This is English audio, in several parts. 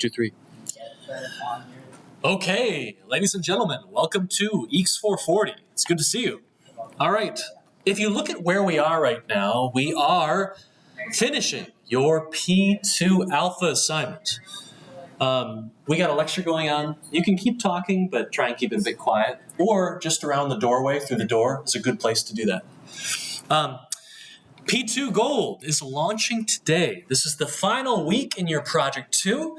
2, 3. Okay, ladies and gentlemen, welcome to EECS 440. It's good to see you. All right, if you look at where we are right now, we are finishing your P2 Alpha assignment. We got a lecture going on. You can keep talking, but try and keep it a bit quiet. Or just around the doorway, through the door, is a good place to do that. P2 Gold is launching today. This is the final week in your Project 2,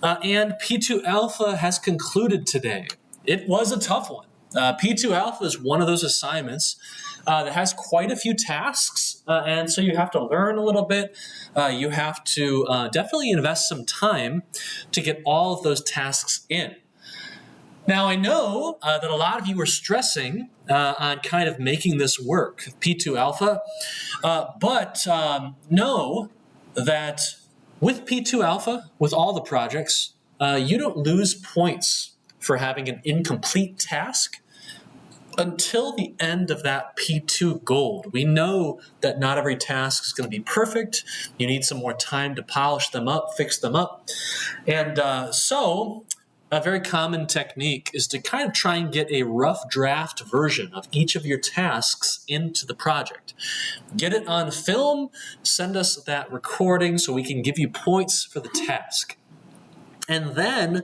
and P2 Alpha has concluded today. It was a tough one. P2 Alpha is one of those assignments that has quite a few tasks, and so you have to learn a little bit. You have to definitely invest some time to get all of those tasks in. Now, I know that a lot of you are stressing on kind of making this work, P2 Alpha, but know that with P2 Alpha, with all the projects, you don't lose points for having an incomplete task until the end of that P2 Gold. We know that not every task is going to be perfect. You need some more time to polish them up, fix them up. And so a very common technique is to kind of try and get a rough draft version of each of your tasks into the project. Get it on film, send us that recording so we can give you points for the task. And then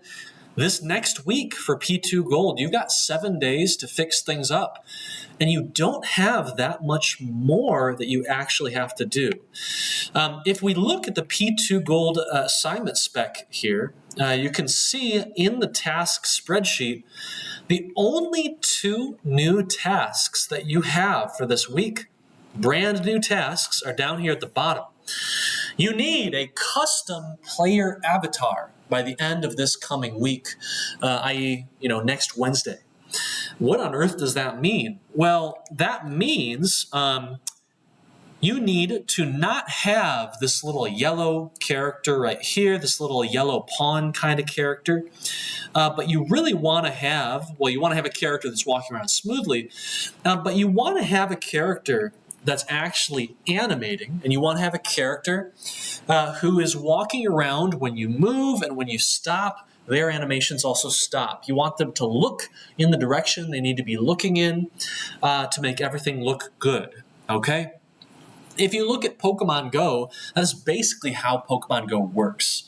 this next week for P2 Gold, you've got 7 days to fix things up. And you don't have that much more that you actually have to do. If we look at the P2 Gold assignment spec here, you can see in the task spreadsheet, the only 2 new tasks that you have for this week, brand new tasks, are down here at the bottom. You need a custom player avatar by the end of this coming week, i.e., next Wednesday. What on earth does that mean? Well, that means you need to not have this little yellow character right here, this little yellow pawn kind of character, but you really want to have, you want to have a character that's walking around smoothly, but you want to have a character that's actually animating, and you want to have a character who is walking around when you move and when you stop. Their animations also stop. You want them to look in the direction they need to be looking in to make everything look good, okay? If you look at Pokemon Go, that's basically how Pokemon Go works.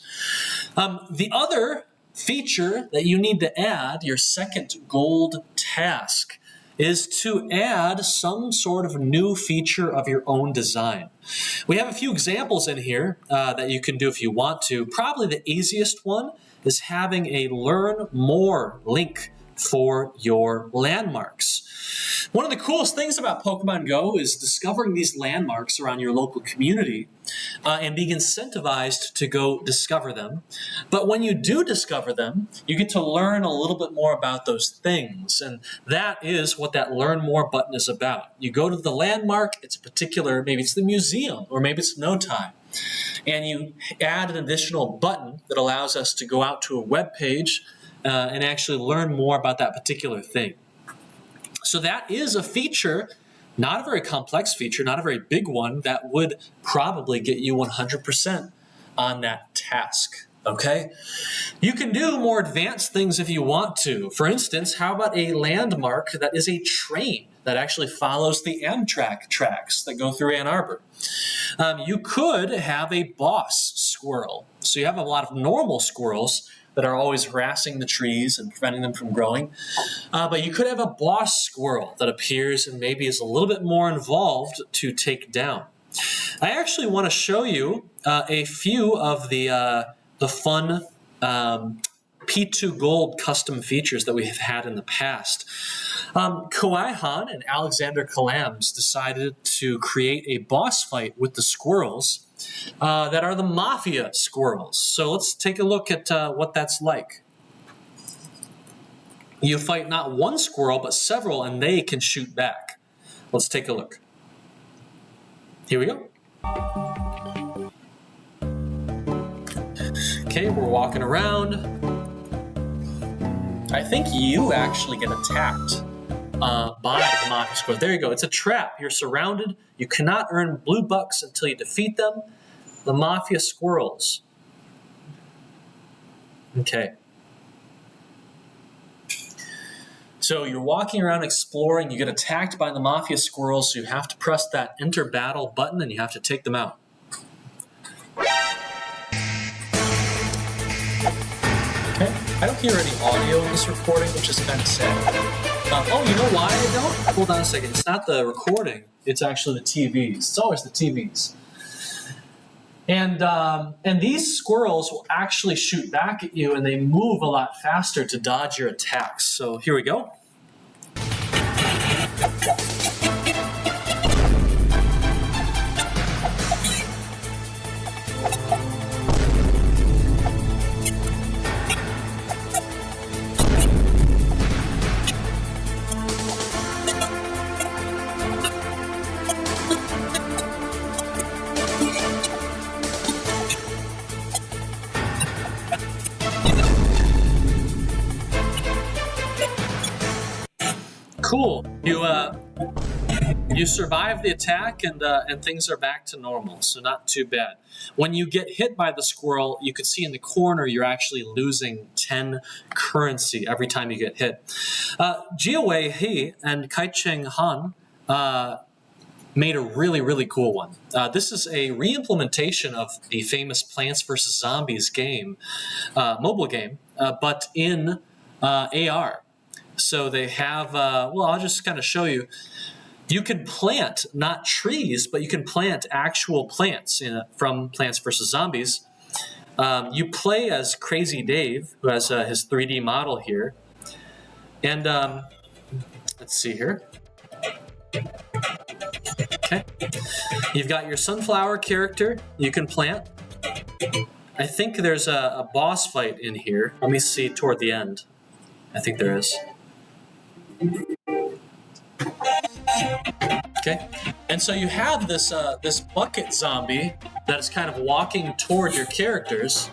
The other feature that you need to add, your second gold task, is to add some sort of new feature of your own design. We have a few examples in here that you can do if you want to. Probably the easiest one is having a Learn More link for your landmarks. One of the coolest things about Pokemon Go is discovering these landmarks around your local community and being incentivized to go discover them. But when you do discover them, you get to learn a little bit more about those things. And that is what that Learn More button is about. You go to the landmark, it's a particular, maybe it's the museum, or maybe it's no time. And you add an additional button that allows us to go out to a web page and actually learn more about that particular thing. So that is a feature, not a very complex feature, not a very big one, that would probably get you 100% on that task, okay? You can do more advanced things if you want to. For instance, how about a landmark that is a train that actually follows the Amtrak tracks that go through Ann Arbor? You could have a boss squirrel. So you have a lot of normal squirrels that are always harassing the trees and preventing them from growing. But you could have a boss squirrel that appears and maybe is a little bit more involved to take down. I actually want to show you a few of the fun P2 Gold custom features that we have had in the past. Kawhi Han and Alexander Kalams decided to create a boss fight with the squirrels that are the Mafia squirrels. So let's take a look at what that's like. You fight not one squirrel, but several, and they can shoot back. Let's take a look. Here we go. Okay, we're walking around. I think you actually get attacked by the Mafia squirrels. There you go. It's a trap. You're surrounded. You cannot earn blue bucks until you defeat them. The Mafia squirrels. Okay. So you're walking around exploring, you get attacked by the mafia squirrels, so you have to press that enter battle button and you have to take them out. Okay, I don't hear any audio in this recording, which is kind of sad. Oh, you know why I don't? Hold on a second, it's not the recording, it's actually the TVs. It's always the TVs. And these squirrels will actually shoot back at you, and they move a lot faster to dodge your attacks. So here we go. Cool. You survive the attack, and things are back to normal, so not too bad. When you get hit by the squirrel, you can see in the corner you're actually losing 10 currency every time you get hit. Jiawei He and Kai-Cheng Han made a really, really cool one. This is a re-implementation of a famous Plants vs. Zombies game, mobile game, but in AR. So they have, well, I'll just kind of show you. You can plant, not trees, but you can plant actual plants from Plants vs. Zombies. You play as Crazy Dave, who has his 3D model here. And let's see here. Okay. You've got your sunflower character you can plant. I think there's a boss fight in here. Let me see toward the end. I think there is. Okay, and so you have this this bucket zombie that is kind of walking toward your characters,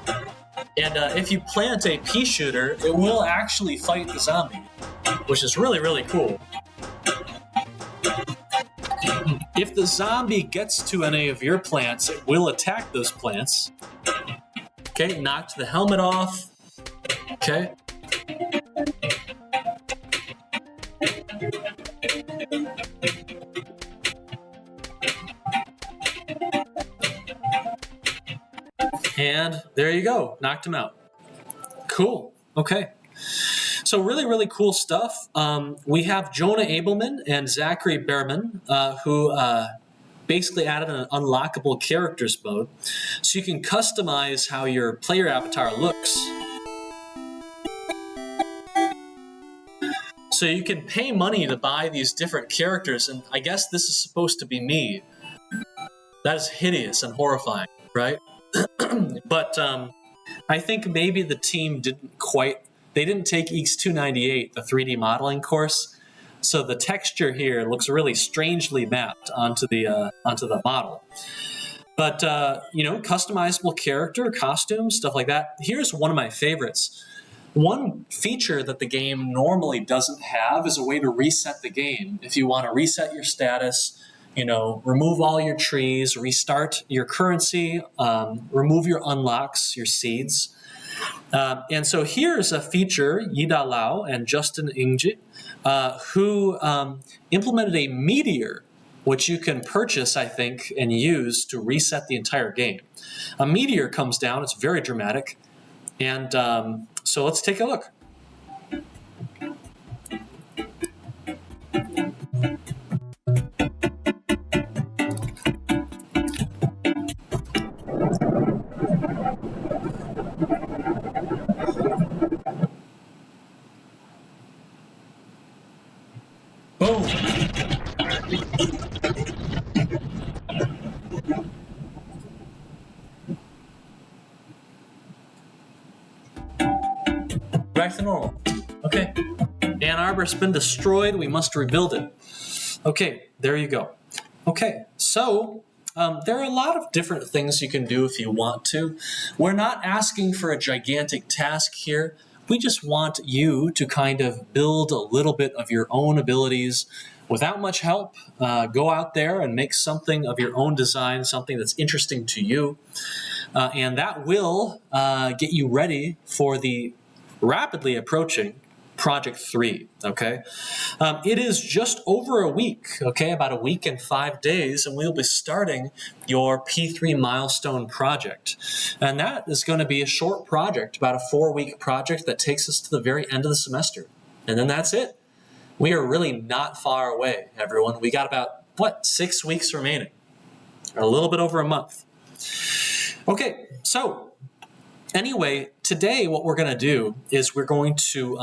and if you plant a pea shooter, it will actually fight the zombie, which is really, really cool. If the zombie gets to any of your plants, it will attack those plants. Okay, knocked the helmet off. Okay. And there you go, knocked him out. Cool, okay. So really, really cool stuff. We have Jonah Abelman and Zachary Behrman, who basically added an unlockable characters mode. So you can customize how your player avatar looks. So you can pay money to buy these different characters, and I guess this is supposed to be me. That is hideous and horrifying, right? But I think maybe the team didn't take EECS 298, the 3D modeling course, so the texture here looks really strangely mapped onto the model. But you know, customizable character, costumes, stuff like that. Here's one of my favorites. One feature that the game normally doesn't have is a way to reset the game. If you want to reset your status, you know, remove all your trees, restart your currency, remove your unlocks, your seeds. And so here's a feature, Yida Lau and Justin Ingji, who implemented a meteor, which you can purchase, I think, and use to reset the entire game. A meteor comes down, it's very dramatic, and so let's take a look. Boom. Back to normal. Okay. Ann Arbor's been destroyed. We must rebuild it. Okay, there you go. Okay, so there are a lot of different things you can do if you want to. We're not asking for a gigantic task here. We just want you to kind of build a little bit of your own abilities without much help. Go out there and make something of your own design, something that's interesting to you. and that will get you ready for the rapidly approaching Project 3, okay? It is just over a week, okay, about a week and 5 days, and we'll be starting your P3 milestone project. And that is going to be a short project, about a 4-week project that takes us to the very end of the semester. And then that's it. We are really not far away, everyone. We got about, 6 weeks remaining, or a little bit over a month. Okay, so anyway, today what we're going to do is we're going to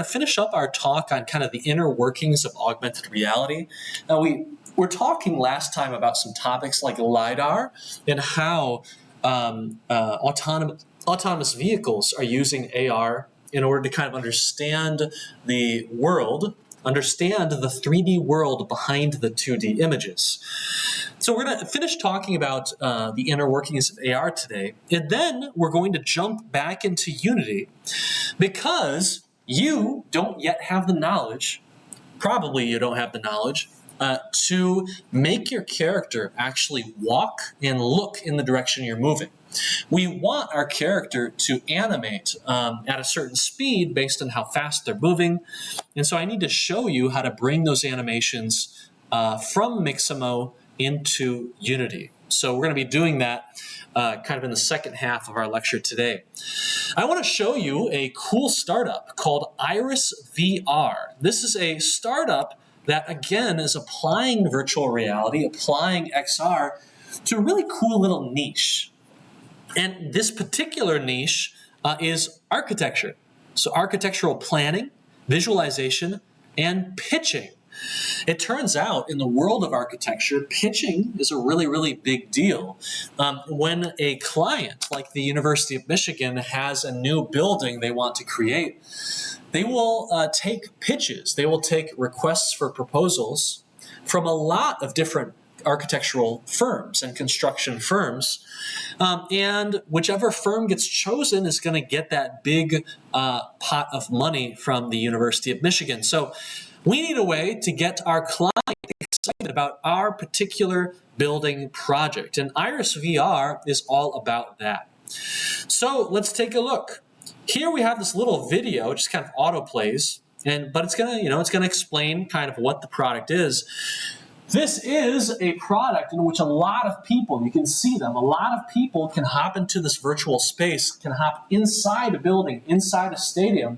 finish up our talk on kind of the inner workings of augmented reality. Now we were talking last time about some topics like LiDAR and how autonomous vehicles are using AR in order to kind of understand the world, understand the 3D world behind the 2D images. So we're going to finish talking about the inner workings of AR today, and then we're going to jump back into Unity because you don't yet have the knowledge, probably you don't have the knowledge, to make your character actually walk and look in the direction you're moving. We want our character to animate at a certain speed based on how fast they're moving, and so I need to show you how to bring those animations from Mixamo into Unity. So we're going to be doing that kind of in the second half of our lecture today. I want to show you a cool startup called Iris VR. This is a startup that, again, is applying virtual reality, applying XR to a really cool little niche. And this particular niche is architecture. So architectural planning, visualization, and pitching. It turns out in the world of architecture, pitching is a really, really big deal. When a client like the University of Michigan has a new building they want to create, they will take pitches. They will take requests for proposals from a lot of different architectural firms and construction firms. And whichever firm gets chosen is going to get that big pot of money from the University of Michigan. So we need a way to get our client excited about our particular building project. And Iris VR is all about that. So let's take a look. Here we have this little video, just kind of auto plays, but it's gonna explain kind of what the product is. This is a product in which a lot of people, you can see them, a lot of people can hop into this virtual space, can hop inside a building, inside a stadium,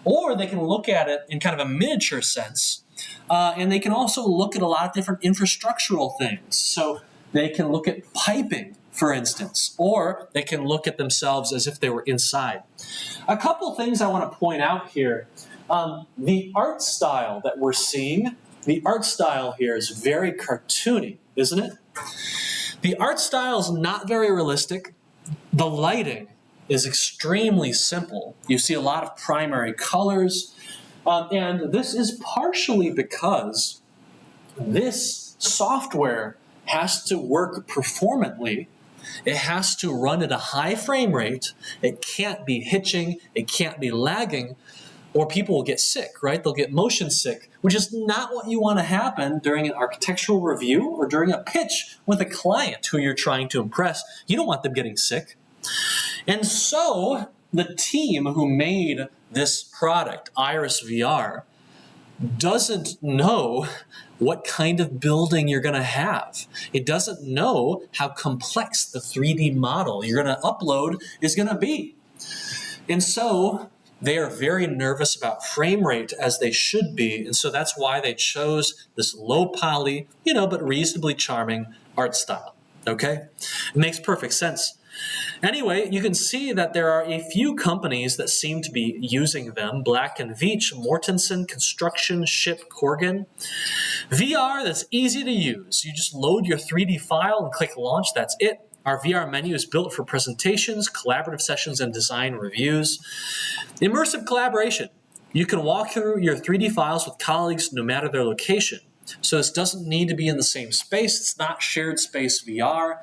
or they can look at it in kind of a miniature sense. And they can also look at a lot of different infrastructural things. So they can look at piping, for instance, or they can look at themselves as if they were inside. A couple things I want to point out here. The art style that we're seeing, the art style here is very cartoony, isn't it? The art style is not very realistic. The lighting is extremely simple. You see a lot of primary colors, and this is partially because this software has to work performantly. It has to run at a high frame rate. It can't be hitching. It can't be lagging, or people will get sick, right? They'll get motion sick, which is not what you want to happen during an architectural review or during a pitch with a client who you're trying to impress. You don't want them getting sick. And so the team who made this product, Iris VR, doesn't know what kind of building you're going to have. It doesn't know how complex the 3D model you're going to upload is going to be. And so they are very nervous about frame rate, as they should be, and so that's why they chose this low poly, but reasonably charming art style, okay? It makes perfect sense. Anyway, you can see that there are a few companies that seem to be using them: Black & Veatch, Mortensen, Construction, Ship, Corgan. VR that's easy to use. You just load your 3D file and click launch, that's it. Our VR menu is built for presentations, collaborative sessions, and design reviews. Immersive collaboration. You can walk through your 3D files with colleagues no matter their location. So this doesn't need to be in the same space. It's not shared space VR.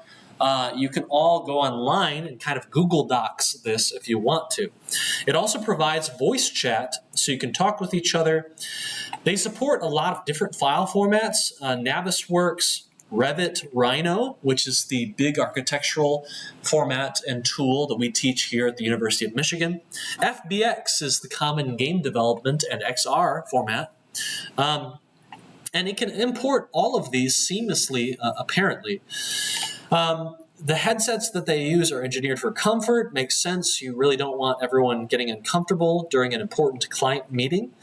You can all go online and kind of Google Docs this if you want to. It also provides voice chat so you can talk with each other. They support a lot of different file formats. Navisworks, Revit Rhino, which is the big architectural format and tool that we teach here at the University of Michigan. FBX is the common game development and XR format. And it can import all of these seamlessly, apparently. The headsets that they use are engineered for comfort. Makes sense. You really don't want everyone getting uncomfortable during an important client meeting.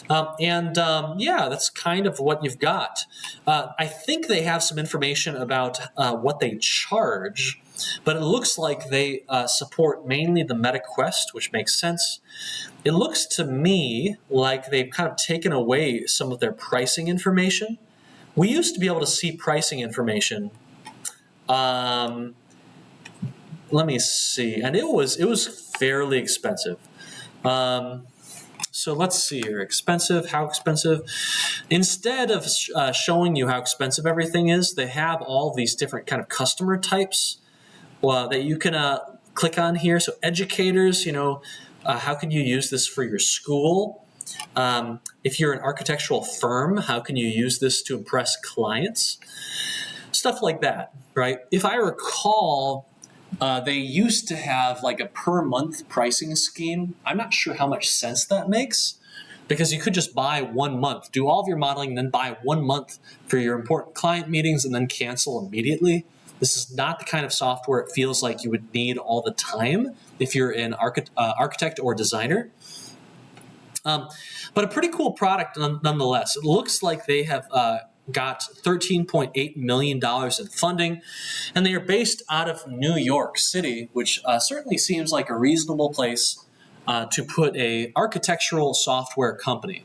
Yeah, that's kind of what you've got. I think they have some information about what they charge, but it looks like they support mainly the Meta Quest, which makes sense. It looks to me like they've kind of taken away some of their pricing information. We used to be able to see pricing information. Let me see, and it was fairly expensive. So let's see here, expensive, how expensive? Instead of showing you how expensive everything is, they have all these different kind of customer types that you can click on here. So educators, how can you use this for your school? If you're an architectural firm, how can you use this to impress clients? Stuff like that, right? If I recall, they used to have like a per month pricing scheme. I'm not sure how much sense that makes, because you could just buy 1 month, do all of your modeling, and then buy 1 month for your important client meetings and then cancel immediately. This is not the kind of software it feels like you would need all the time if you're an architect or designer. But a pretty cool product nonetheless. It looks like they have got $13.8 million in funding, and they are based out of New York City, which certainly seems like a reasonable place to put a architectural software company.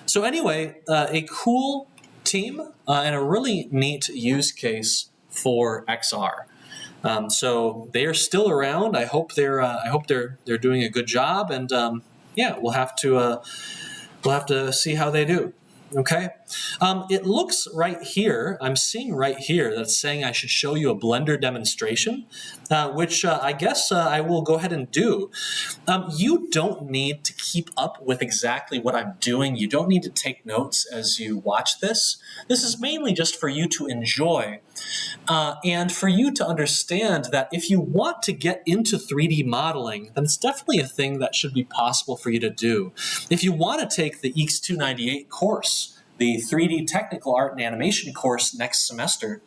So anyway, a cool team and a really neat use case for XR. So they are still around. I hope they're doing a good job, and yeah, we'll have to see how they do. Okay, it looks right here, I'm seeing right here that's saying I should show you a Blender demonstration, which I guess I will go ahead and do. You don't need to keep up with exactly what I'm doing. You don't need to take notes as you watch this. This is mainly just for you to enjoy and for you to understand that if you want to get into 3D modeling, then it's definitely a thing that should be possible for you to do. If you want to take the EECS 298 course, the 3D Technical Art and Animation course next semester,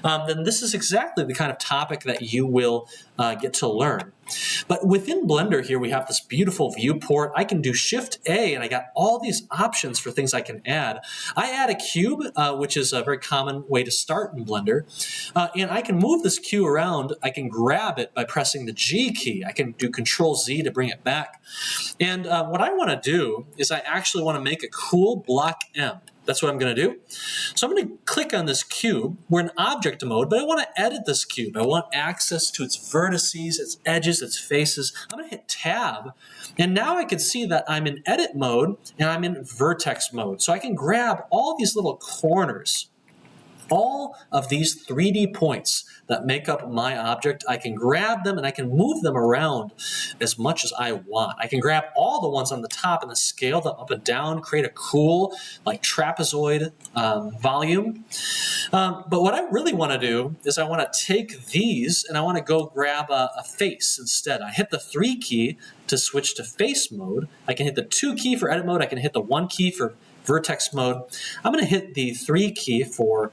then this is exactly the kind of topic that you will get to learn. But within Blender here, we have this beautiful viewport. I can do Shift-A, and I got all these options for things I can add. I add a cube, which is a very common way to start in Blender, and I can move this cube around. I can grab it by pressing the G key. I can do Control-Z to bring it back. And what I want to do is I actually want to make a cool block M. That's what I'm going to do. So I'm going to click on this cube. We're in object mode, but I want to edit this cube. I want access to its vertices, its edges, its faces. I'm going to hit Tab, and now I can see that I'm in edit mode and I'm in vertex mode. So I can grab all these little corners, all of these 3D points that make up my object. I can grab them and I can move them around as much as I want. I can grab all the ones on the top and then scale them up and down, create a cool like trapezoid volume. But what I really want to do is I want to take these and I want to go grab a face instead. I hit the 3 key to switch to face mode. I can hit the 2 key for edit mode. I can hit the 1 key for vertex mode. I'm going to hit the 3 key for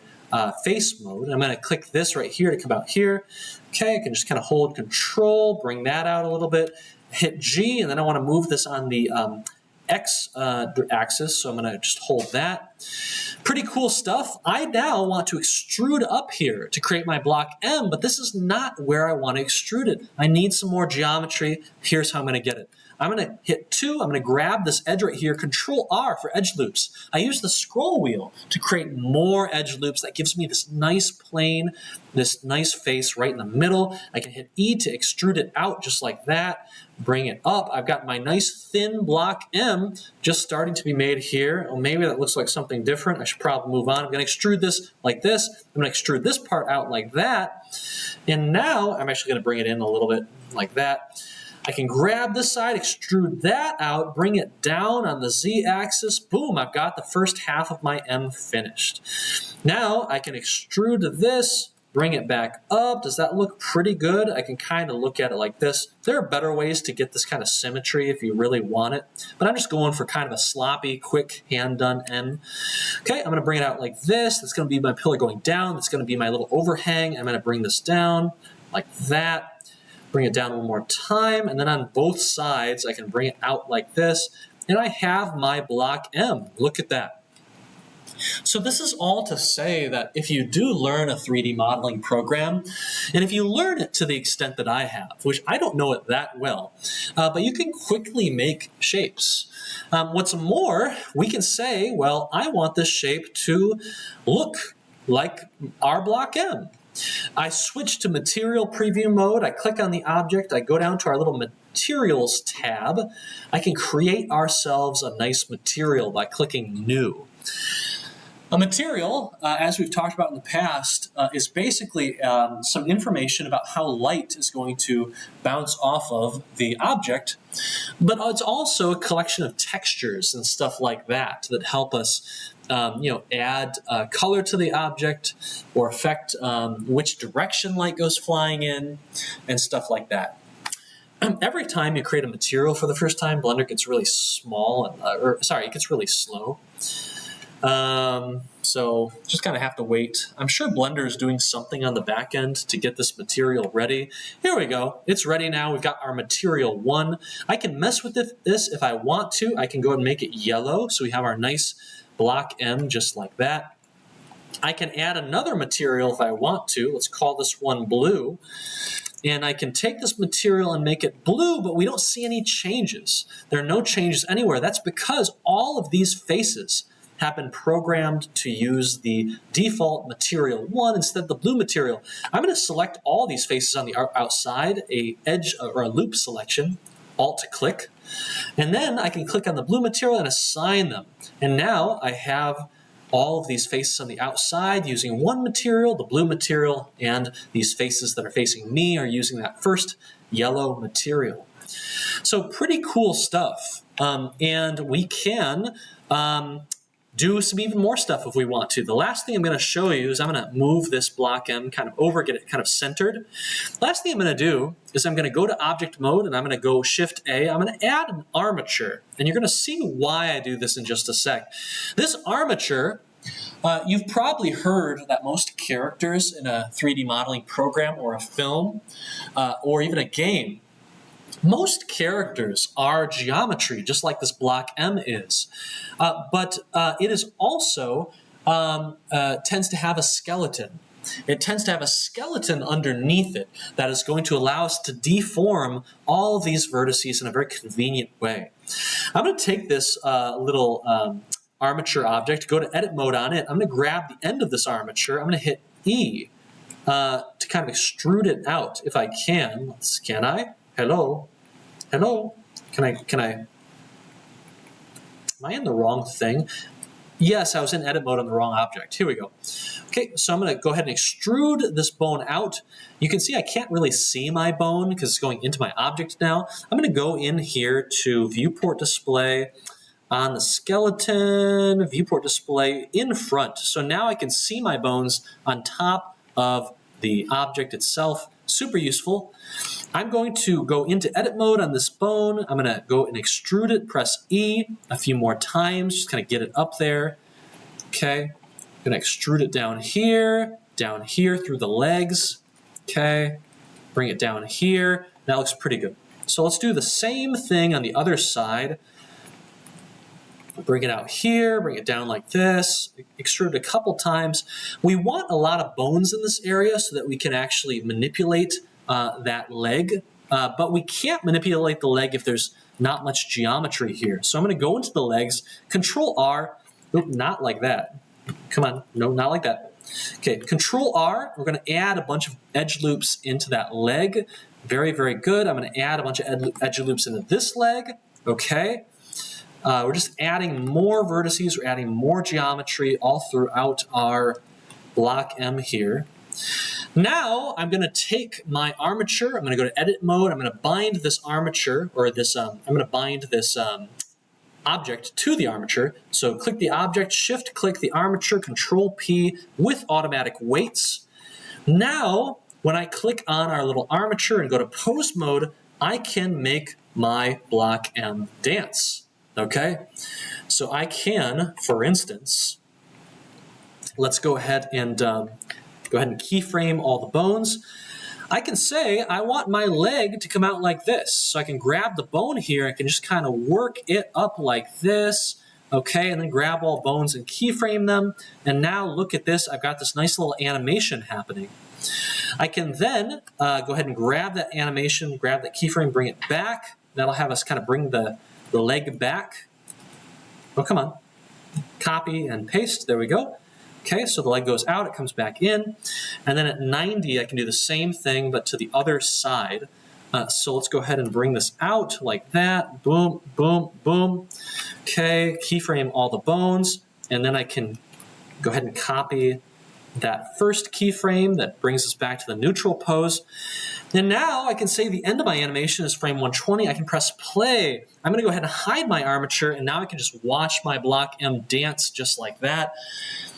face mode. I'm going to click this right here to come out here. Okay, I can just kind of hold Control, bring that out a little bit, hit G, and then I want to move this on the X axis, so I'm going to just hold that. Pretty cool stuff. I now want to extrude up here to create my block M, but this is not where I want to extrude it. I need some more geometry. Here's how I'm going to get it. I'm going to hit 2. I'm going to grab this edge right here, Control R for edge loops. I use the scroll wheel to create more edge loops. That gives me this nice plane, this nice face right in the middle. I can hit E to extrude it out just like that. Bring it up. I've got my nice thin block M just starting to be made here. Or maybe that looks like something different. I should probably move on. I'm going to extrude this like this. I'm going to extrude this part out like that. And now I'm actually going to bring it in a little bit like that. I can grab this side, extrude that out, bring it down on the Z-axis. Boom, I've got the first half of my M finished. Now I can extrude this, bring it back up. Does that look pretty good? I can kind of look at it like this. There are better ways to get this kind of symmetry if you really want it, but I'm just going for kind of a sloppy, quick, hand-done M. Okay, I'm going to bring it out like this. That's going to be my pillar going down. That's going to be my little overhang. I'm going to bring this down like that. Bring it down one more time, and then on both sides, I can bring it out like this, and I have my block M. Look at that. So this is all to say that if you do learn a 3D modeling program, and if you learn it to the extent that I have, which I don't know it that well, but you can quickly make shapes. What's more, we can say, well, I want this shape to look like our block M. I switch to material preview mode. I click on the object. I go down to our little materials tab. I can create ourselves a nice material by clicking new. A material, as we've talked about in the past, is basically some information about how light is going to bounce off of the object, but it's also a collection of textures and stuff like that that help us add color to the object or affect which direction light goes flying in and stuff like that. Every time you create a material for the first time, Blender gets really small, it gets really slow. So just kind of have to wait. I'm sure Blender is doing something on the back end to get this material ready. Here we go. It's ready now. We've got our material 1. I can mess with this if I want to. I can go and make it yellow. So we have our nice block M just like that. I can add another material if I want to. Let's call this one blue. And I can take this material and make it blue, but we don't see any changes. There are no changes anywhere. That's because all of these faces have been programmed to use the default material 1 instead of the blue material. I'm going to select all these faces on the outside, a edge or a loop selection, Alt-click, and then I can click on the blue material and assign them. And now I have all of these faces on the outside using one material, the blue material, and these faces that are facing me are using that first yellow material. So pretty cool stuff. And we can do some even more stuff if we want to. The last thing I'm going to show you is I'm going to move this block M kind of over, get it kind of centered. Last thing I'm going to do is I'm going to go to object mode and I'm going to go Shift A. I'm going to add an armature, and you're going to see why I do this in just a sec. This armature, you've probably heard that most characters in a 3D modeling program or a film or even a game, most characters are geometry, just like this block M is. But it is also tends to have a skeleton. It tends to have a skeleton underneath it that is going to allow us to deform all of these vertices in a very convenient way. I'm going to take this little armature object, go to edit mode on it. I'm going to grab the end of this armature. I'm going to hit E to kind of extrude it out if I can. Can I? Hello? Hello? Can I? Am I in the wrong thing? Yes, I was in edit mode on the wrong object. Here we go. Okay, so I'm going to go ahead and extrude this bone out. You can see I can't really see my bone because it's going into my object now. I'm going to go in here to viewport display on the skeleton, viewport display in front. So now I can see my bones on top of the object itself. Super useful. I'm going to go into edit mode on this bone. I'm going to go and extrude it, press E a few more times, just kind of get it up there. Okay, I'm going to extrude it down here through the legs. Okay, bring it down here. That looks pretty good. So let's do the same thing on the other side. Bring it out here, bring it down like this, extrude it a couple times. We want a lot of bones in this area so that we can actually manipulate that leg, but we can't manipulate the leg if there's not much geometry here. So I'm going to go into the legs, Control R, oop, not like that. Come on, no, not like that. Okay, Control R, we're going to add a bunch of edge loops into that leg. Very, very good. I'm going to add a bunch of edge loops into this leg. Okay. We're just adding more vertices, we're adding more geometry all throughout our block M here. Now I'm going to take my armature. I'm going to go to edit mode. I'm going to bind this armature, or this. I'm going to bind this object to the armature. So click the object, shift click the armature, Control P with automatic weights. Now, when I click on our little armature and go to pose mode, I can make my block M dance. Okay, so I can, for instance, let's go ahead and keyframe all the bones. I can say I want my leg to come out like this. So I can grab the bone here, I can just kind of work it up like this, okay, and then grab all bones and keyframe them. And now look at this, I've got this nice little animation happening. I can then go ahead and grab that animation, grab that keyframe, bring it back. That'll have us kind of bring the leg back. Oh, come on. Copy and paste, there we go. Okay, so the leg goes out, it comes back in. And then at 90, I can do the same thing, but to the other side. So let's go ahead and bring this out like that. Boom, boom, boom. Okay, keyframe all the bones. And then I can go ahead and copy that first keyframe that brings us back to the neutral pose. And now I can say the end of my animation is frame 120. I can press play. I'm going to go ahead and hide my armature, and now I can just watch my block M dance just like that.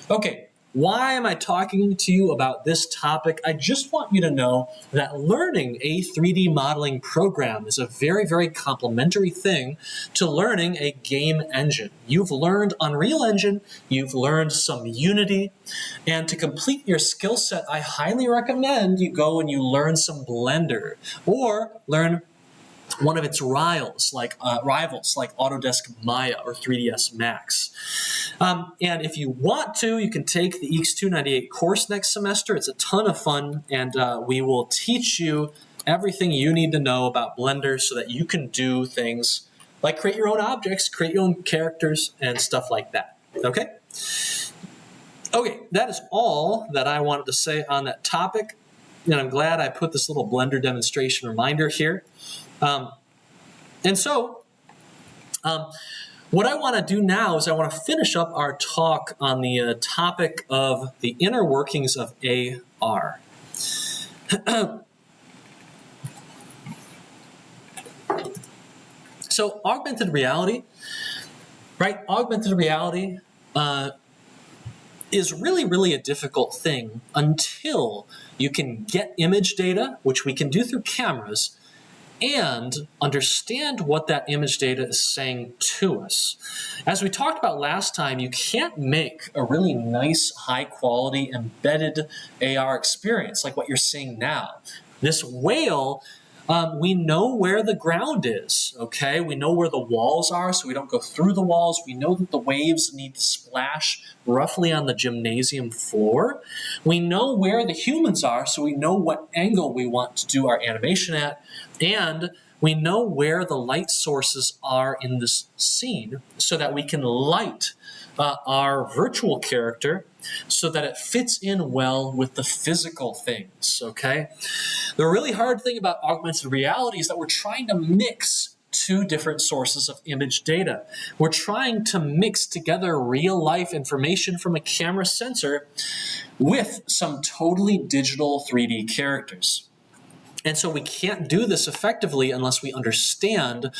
Okay, why am I talking to you about this topic? I just want you to know that learning a 3D modeling program is a very, very complementary thing to learning a game engine. You've learned Unreal Engine, you've learned some Unity, and to complete your skill set, I highly recommend you go and you learn some Blender, or learn one of its rivals like Autodesk Maya or 3ds Max. And if you want to, you can take the EECS 298 course next semester. It's a ton of fun, and we will teach you everything you need to know about Blender so that you can do things like create your own objects, create your own characters, and stuff like that. Okay? Okay, that is all that I wanted to say on that topic, and I'm glad I put this little Blender demonstration reminder here. What I want to do now is I want to finish up our talk on the topic of the inner workings of AR. So augmented reality, right? Augmented reality is really, really a difficult thing until you can get image data, which we can do through cameras, and understand what that image data is saying to us. As we talked about last time, you can't make a really nice, high-quality, embedded AR experience like what you're seeing now. This whale, we know where the ground is, okay? We know where the walls are, so we don't go through the walls. We know that the waves need to splash roughly on the gymnasium floor. We know where the humans are, so we know what angle we want to do our animation at. And we know where the light sources are in this scene so that we can light our virtual character so that it fits in well with the physical things, okay? The really hard thing about augmented reality is that we're trying to mix two different sources of image data. We're trying to mix together real-life information from a camera sensor with some totally digital 3D characters. And so we can't do this effectively unless we understand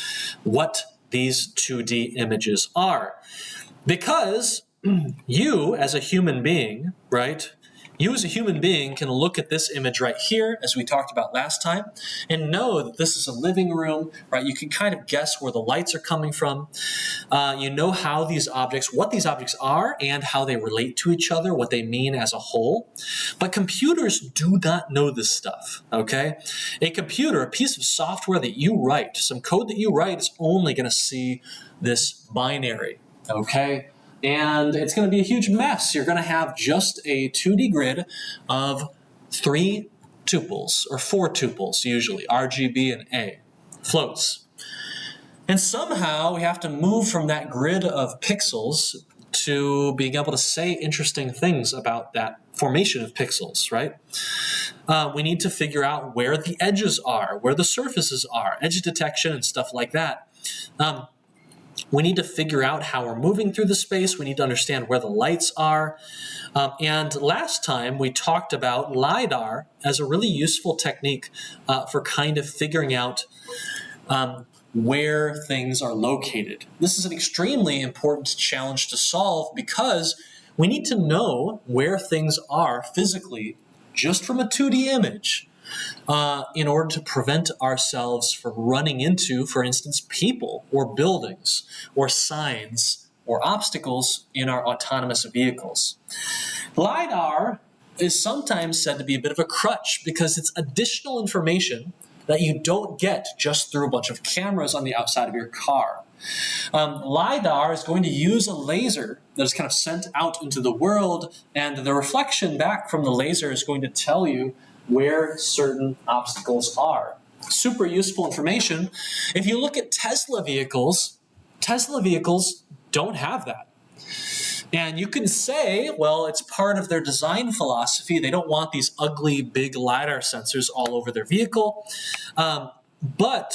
what these 2D images are. Because you as a human being, right? You as a human being can look at this image right here, as we talked about last time, and know that this is a living room, right? You can kind of guess where the lights are coming from. You know how these objects, what these objects are and how they relate to each other, what they mean as a whole. But computers do not know this stuff, okay? A computer, a piece of software that you write, some code that you write is only going to see this binary, okay? And it's going to be a huge mess. You're going to have just a 2D grid of 3 tuples, or 4 tuples usually, RGB and A, floats. And somehow we have to move from that grid of pixels to being able to say interesting things about that formation of pixels, right? We need to figure out where the edges are, where the surfaces are, edge detection and stuff like that. We need to figure out how we're moving through the space. We need to understand where the lights are. And last time we talked about LiDAR as a really useful technique for kind of figuring out where things are located. This is an extremely important challenge to solve because we need to know where things are physically just from a 2D image in order to prevent ourselves from running into, for instance, people or buildings or signs or obstacles in our autonomous vehicles. LiDAR is sometimes said to be a bit of a crutch because it's additional information that you don't get just through a bunch of cameras on the outside of your car. LiDAR is going to use a laser that is kind of sent out into the world, and the reflection back from the laser is going to tell you where certain obstacles are. Super useful information. If you look at Tesla vehicles don't have that. And you can say, well, it's part of their design philosophy. They don't want these ugly, big LiDAR sensors all over their vehicle. But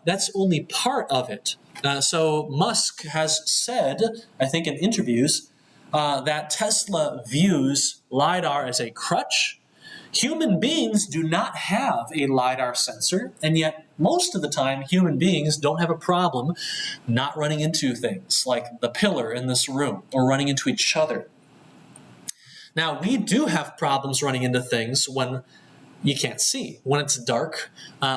that's only part of it. So Musk has said, I think in interviews, that Tesla views LiDAR as a crutch. Human beings do not have a LiDAR sensor, and yet most of the time human beings don't have a problem not running into things like the pillar in this room or running into each other. Now, we do have problems running into things when you can't see, when it's dark,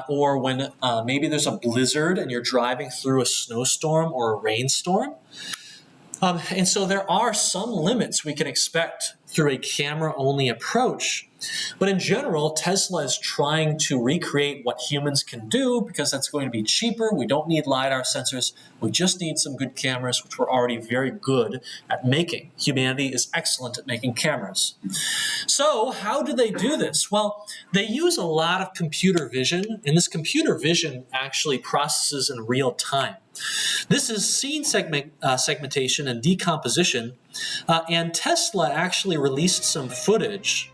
or when maybe there's a blizzard and you're driving through a snowstorm or a rainstorm. And so there are some limits we can expect through a camera-only approach. But in general, Tesla is trying to recreate what humans can do because that's going to be cheaper. We don't need LiDAR sensors. We just need some good cameras, which we're already very good at making. Humanity is excellent at making cameras. So how do they do this? Well, they use a lot of computer vision, and this computer vision actually processes in real time. This is scene segmentation and decomposition, and Tesla actually released some footage.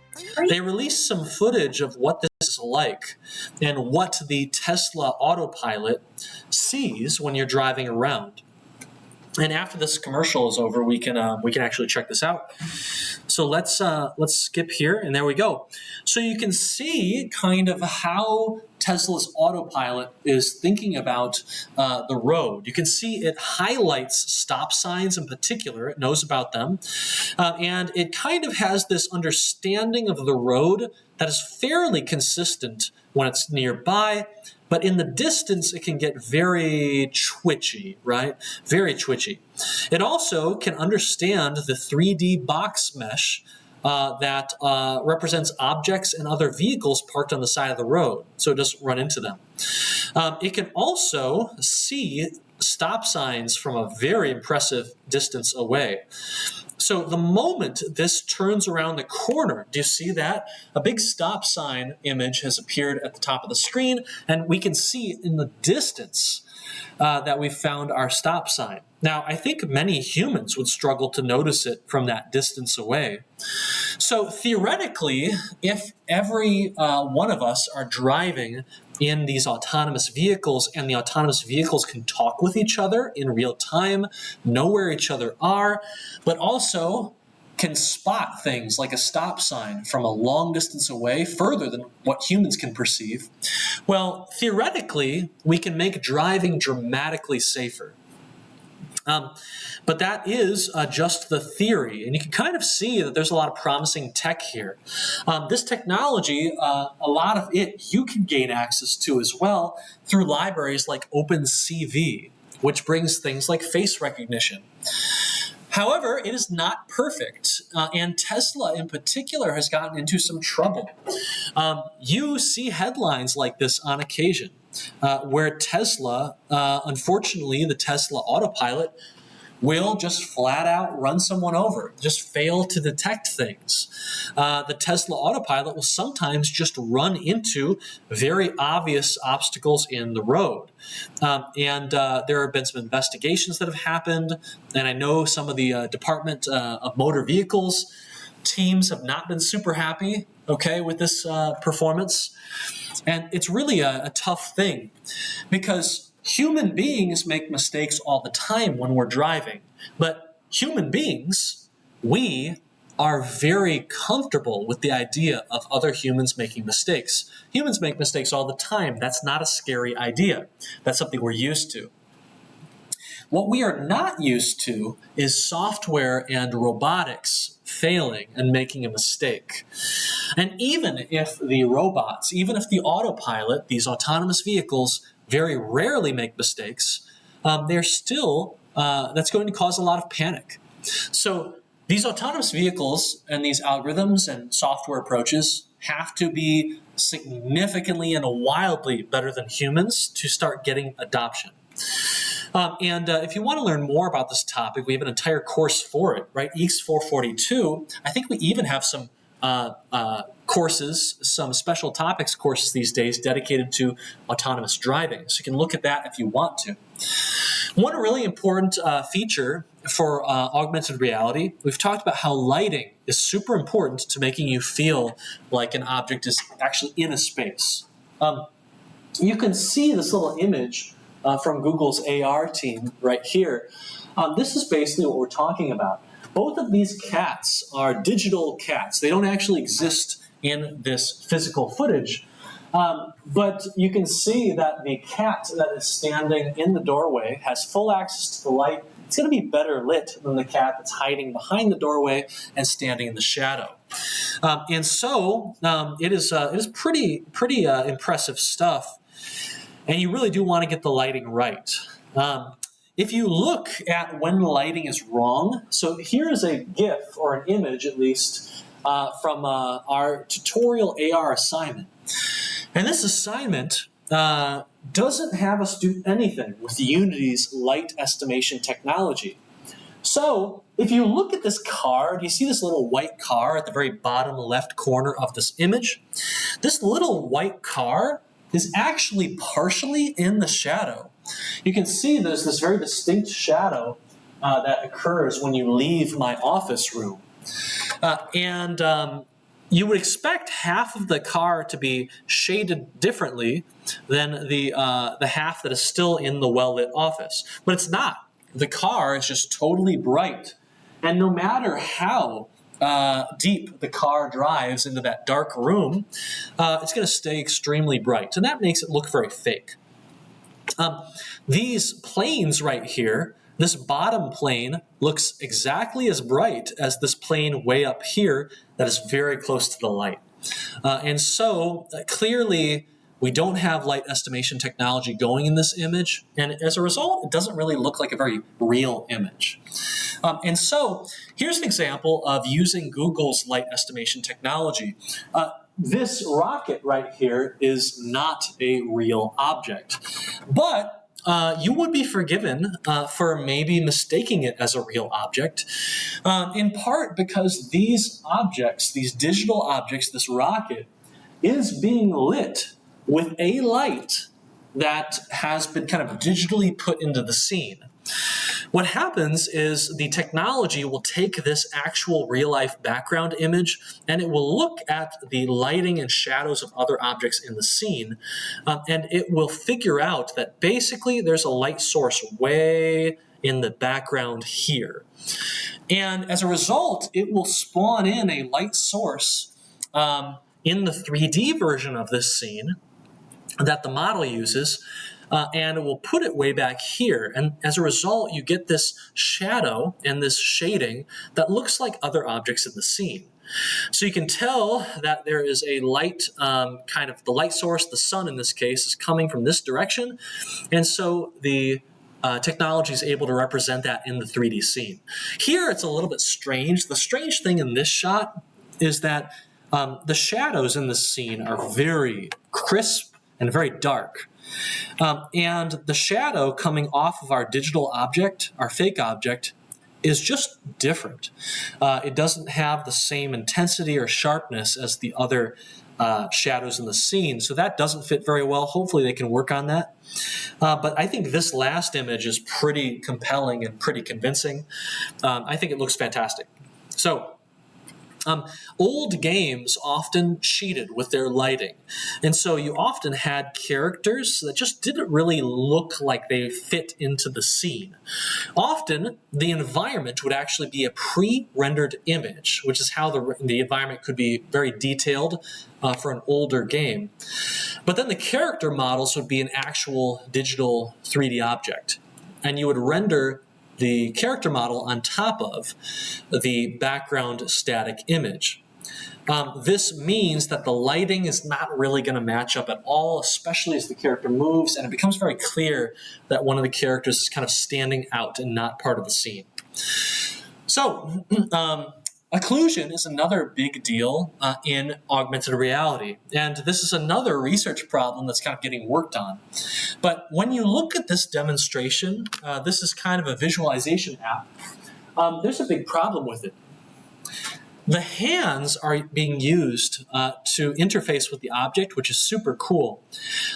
They released some footage of what this is like and what the Tesla autopilot sees when you're driving around. And after this commercial is over, we can actually check this out. So let's skip here, and there we go. So you can see kind of how Tesla's autopilot is thinking about the road. You can see it highlights stop signs in particular. It knows about them. And it kind of has this understanding of the road that is fairly consistent when it's nearby. But in the distance, it can get very twitchy, right? Very twitchy. It also can understand the 3D box mesh that represents objects and other vehicles parked on the side of the road, so it doesn't run into them. It can also see stop signs from a very impressive distance away. So the moment this turns around the corner, do you see that? A big stop sign image has appeared at the top of the screen, and we can see in the distance that we've found our stop sign. Now, I think many humans would struggle to notice it from that distance away. So theoretically, if every one of us are driving in these autonomous vehicles and the autonomous vehicles can talk with each other in real time, know where each other are, but also can spot things like a stop sign from a long distance away, further than what humans can perceive, well, theoretically, we can make driving dramatically safer. But that is just the theory, and you can kind of see that there's a lot of promising tech here. This technology, a lot of it you can gain access to as well through libraries like OpenCV, which brings things like face recognition. However, it is not perfect, and Tesla in particular has gotten into some trouble. You see headlines like this on occasion, where Tesla, unfortunately, the Tesla autopilot will just flat out run someone over, just fail to detect things. The Tesla autopilot will sometimes just run into very obvious obstacles in the road. And there have been some investigations that have happened, and I know some of the Department of Motor Vehicles teams have not been super happy, with this performance. And it's really a tough thing because Human beings make mistakes all the time when we're driving, but human beings, we are very comfortable with the idea of other humans making mistakes. Humans make mistakes all the time. That's not a scary idea. That's something we're used to. What we are not used to is software and robotics failing and making a mistake. And even if the robots, even if the autopilot, these autonomous vehicles, very rarely make mistakes, they're still, that's going to cause a lot of panic. So these autonomous vehicles and these algorithms and software approaches have to be significantly and wildly better than humans to start getting adoption. If you want to learn more about this topic, we have an entire course for it, right? EECS 442. I think we even have some courses, some special topics courses these days dedicated to autonomous driving. So you can look at that if you want to. One really important feature for augmented reality, we've talked about how lighting is super important to making you feel like an object is actually in a space. You can see this little image from Google's AR team right here. This is basically what we're talking about. Both of these cats are digital cats. They don't actually exist in this physical footage. But you can see that the cat that is standing in the doorway has full access to the light. It's going to be better lit than the cat that's hiding behind the doorway and standing in the shadow. It is pretty impressive stuff. And you really do want to get the lighting right. If you look at when the lighting is wrong, so here is a GIF, or an image at least, from our tutorial AR assignment. And this assignment doesn't have us do anything with Unity's light estimation technology. So if you look at this car, do you see this little white car at the very bottom left corner of this image? This little white car is actually partially in the shadow. You can see there's this very distinct shadow that occurs when you leave my office room. You would expect half of the car to be shaded differently than the half that is still in the well-lit office. But it's not. The car is just totally bright. And no matter how deep the car drives into that dark room, it's going to stay extremely bright. And that makes it look very fake. These planes right here, this bottom plane looks exactly as bright as this plane way up here that is very close to the light. Clearly, we don't have light estimation technology going in this image, and as a result, it doesn't really look like a very real image. Here's an example of using Google's light estimation technology. This rocket right here is not a real object, but you would be forgiven for maybe mistaking it as a real object, in part because these objects, these digital objects, this rocket, is being lit with a light that has been kind of digitally put into the scene. What happens is the technology will take this actual real-life background image and it will look at the lighting and shadows of other objects in the scene, and it will figure out that basically there's a light source way in the background here. And as a result, it will spawn in a light source in the 3D version of this scene that the model uses, and it will put it way back here. And as a result, you get this shadow and this shading that looks like other objects in the scene. So you can tell that there is a light, the light source, the sun in this case, is coming from this direction. And so the technology is able to represent that in the 3D scene. Here, it's a little bit strange. The strange thing in this shot is that the shadows in this scene are very crisp and very dark. And the shadow coming off of our digital object, our fake object, is just different. It doesn't have the same intensity or sharpness as the other shadows in the scene, so that doesn't fit very well. Hopefully they can work on that. But I think this last image is pretty compelling and pretty convincing. I think it looks fantastic. So Old games often cheated with their lighting, and so you often had characters that just didn't really look like they fit into the scene. Often, the environment would actually be a pre-rendered image, which is how the environment could be very detailed for an older game. But then the character models would be an actual digital 3D object, and you would render the character model on top of the background static image. This means that the lighting is not really going to match up at all, especially as the character moves, and it becomes very clear that one of the characters is kind of standing out and not part of the scene. So, occlusion is another big deal in augmented reality, and this is another research problem that's kind of getting worked on. But when you look at this demonstration, this is kind of a visualization app. There's a big problem with it. The hands are being used to interface with the object, which is super cool.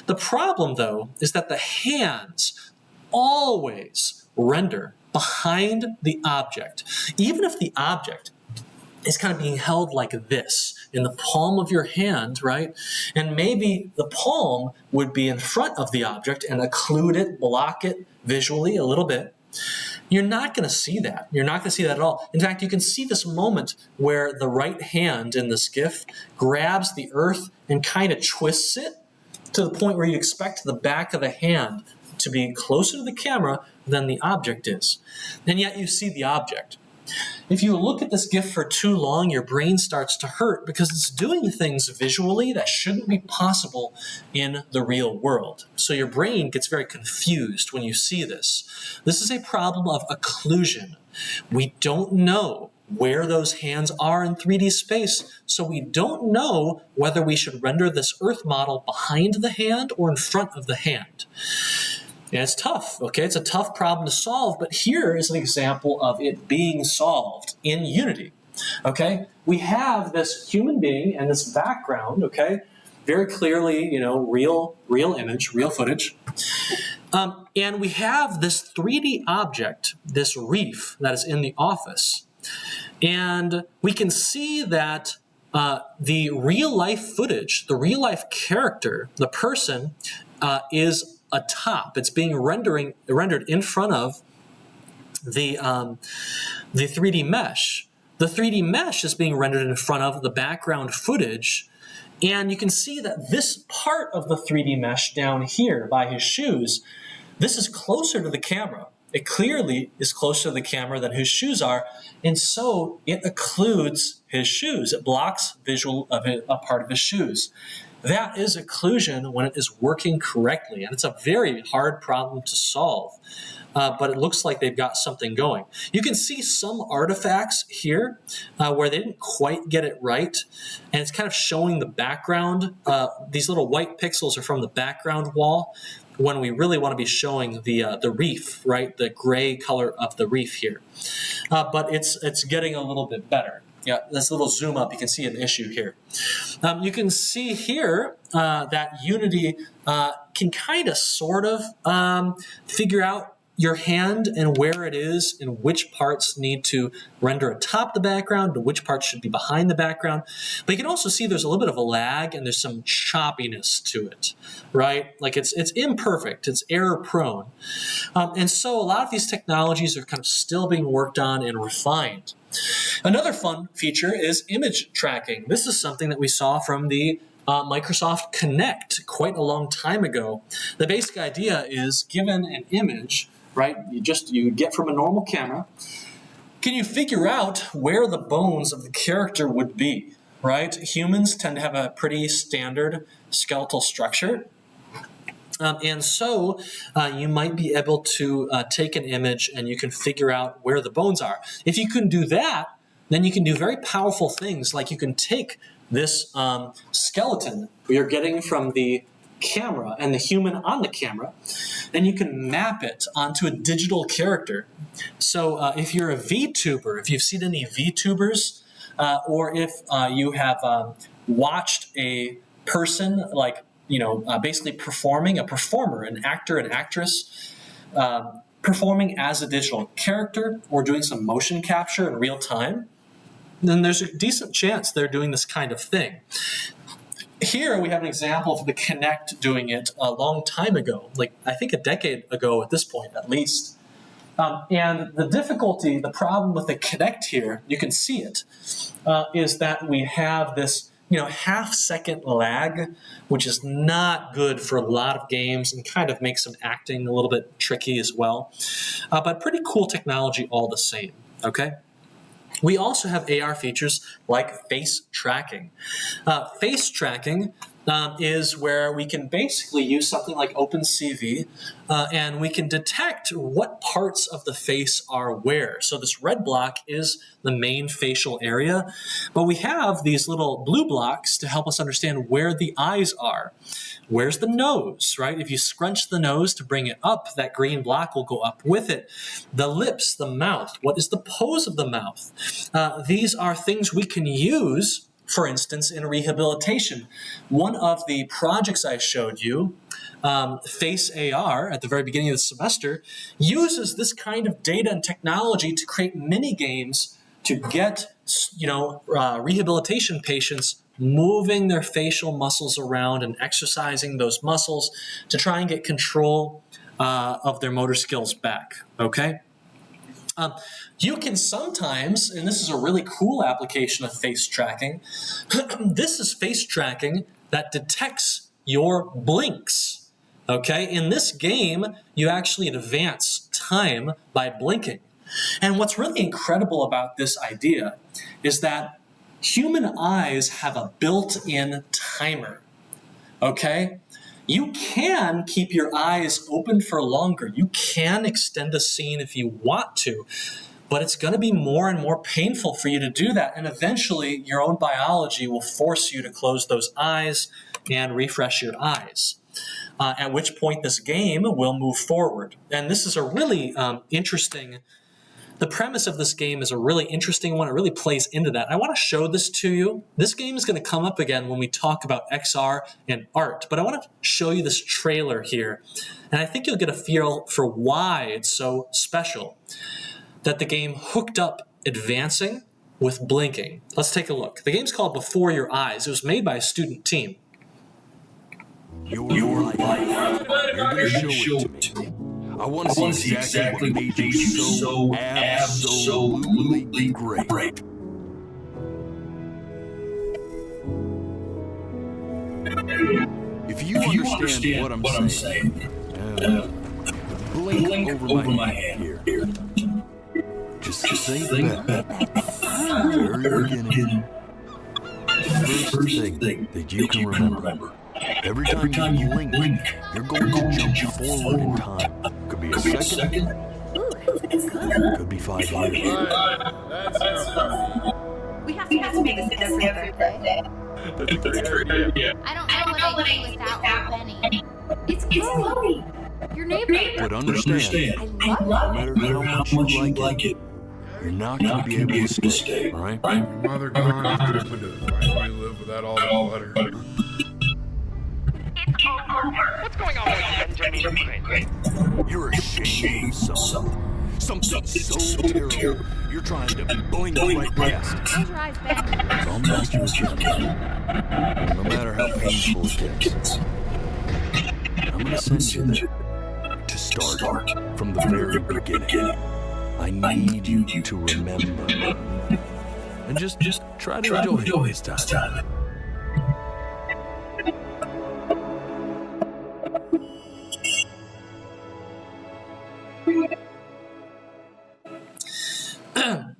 The problem, though, is that the hands always render behind the object, even if the object is kind of being held like this in the palm of your hand, right? And maybe the palm would be in front of the object and occlude it, block it visually a little bit. You're not going to see that. You're not going to see that at all. In fact, you can see this moment where the right hand in this GIF grabs the earth and kind of twists it to the point where you expect the back of the hand to be closer to the camera than the object is. And yet you see the object. If you look at this GIF for too long, your brain starts to hurt because it's doing things visually that shouldn't be possible in the real world. So your brain gets very confused when you see this. This is a problem of occlusion. We don't know where those hands are in 3D space, so we don't know whether we should render this Earth model behind the hand or in front of the hand. And it's tough, okay? It's a tough problem to solve, but here is an example of it being solved in Unity, okay? We have this human being and this background, okay? Very clearly, you know, real image, real footage. And we have this 3D object, this reef that is in the office. And we can see that the real-life footage, the real-life character, the person, is atop. It's being rendered in front of the 3D mesh. The 3D mesh is being rendered in front of the background footage, and you can see that this part of the 3D mesh down here by his shoes, this is closer to the camera. It clearly is closer to the camera than his shoes are, and so it occludes his shoes. It blocks visual of a part of his shoes. That is occlusion when it is working correctly, and it's a very hard problem to solve, but it looks like they've got something going. You can see some artifacts here where they didn't quite get it right, and it's kind of showing the background. These little white pixels are from the background wall when we really want to be showing the reef, right? The gray color of the reef here. But it's getting a little bit better. Yeah, this little zoom up, you can see an issue here. You can see here that Unity can kind of sort of figure out your hand and where it is and which parts need to render atop the background and which parts should be behind the background. But you can also see there's a little bit of a lag and there's some choppiness to it, right? Like it's imperfect, it's error prone. And so a lot of these technologies are kind of still being worked on and refined. Another fun feature is image tracking. This is something that we saw from the Microsoft Kinect quite a long time ago. The basic idea is given an image, right, you get from a normal camera, can you figure out where the bones of the character would be, right? Humans tend to have a pretty standard skeletal structure. And so you might be able to take an image and you can figure out where the bones are. If you can do that, then you can do very powerful things, like you can take this skeleton you're getting from the camera and the human on the camera, and you can map it onto a digital character. So if you're a VTuber, if you've seen any VTubers, or if you have watched a person like, basically performing, a performer, an actor, an actress, performing as a digital character or doing some motion capture in real time, then there's a decent chance they're doing this kind of thing. Here we have an example of the Kinect doing it a long time ago, like I think a decade ago at this point at least. And the difficulty, the problem with the Kinect here, you can see it, is that we have this half-second lag, which is not good for a lot of games and kind of makes some acting a little bit tricky as well. But pretty cool technology all the same, okay? We also have AR features like face tracking. Face tracking is where we can basically use something like OpenCV and we can detect what parts of the face are where. So this red block is the main facial area, but we have these little blue blocks to help us understand where the eyes are. Where's the nose, right? If you scrunch the nose to bring it up, that green block will go up with it. The lips, the mouth, what is the pose of the mouth? These are things we can use, for instance, in rehabilitation. One of the projects I showed you, Face AR, at the very beginning of the semester, uses this kind of data and technology to create mini games to get rehabilitation patients moving their facial muscles around and exercising those muscles to try and get control of their motor skills back, okay? You can sometimes, and this is a really cool application of face tracking, this is face tracking that detects your blinks, okay? In this game, you actually advance time by blinking. And what's really incredible about this idea is that human eyes have a built-in timer, okay? You can keep your eyes open for longer. You can extend a scene if you want to, but it's going to be more and more painful for you to do that. And eventually, your own biology will force you to close those eyes and refresh your eyes, at which point this game will move forward. And this is a really interesting. The premise of this game is a really interesting one. It really plays into that. I want to show this to you. This game is going to come up again when we talk about XR and art, but I want to show you this trailer here. And I think you'll get a feel for why it's so special that the game hooked up advancing with blinking. Let's take a look. The game's called Before Your Eyes. It was made by a student team. Your life. You're going to show it to me. I want to see exactly what made you so absolutely great. If you understand what I'm saying, blink over my hand here. Just think back. Very beginning. First thing that you can remember. Every time you blink, you're going to jump forward in time. Could be a second. Could be 5 years. We have to make this every birthday. That's a great idea. I don't know what I'd do without Benny. It's Chloe, your neighbor. But understand, I no love it. matter how much you like it, you're not going to be able to stay, all right? Your mother gone open to finally live without all the clutter. What's going on with Benjamin? You're ashamed of something so terrible. You're trying to blink right past it. Close your eyes, Ben. So I'll mess you with you, no matter how painful it gets. I'm going to send you there to start from the very beginning. I need you to remember. And just try to enjoy this time.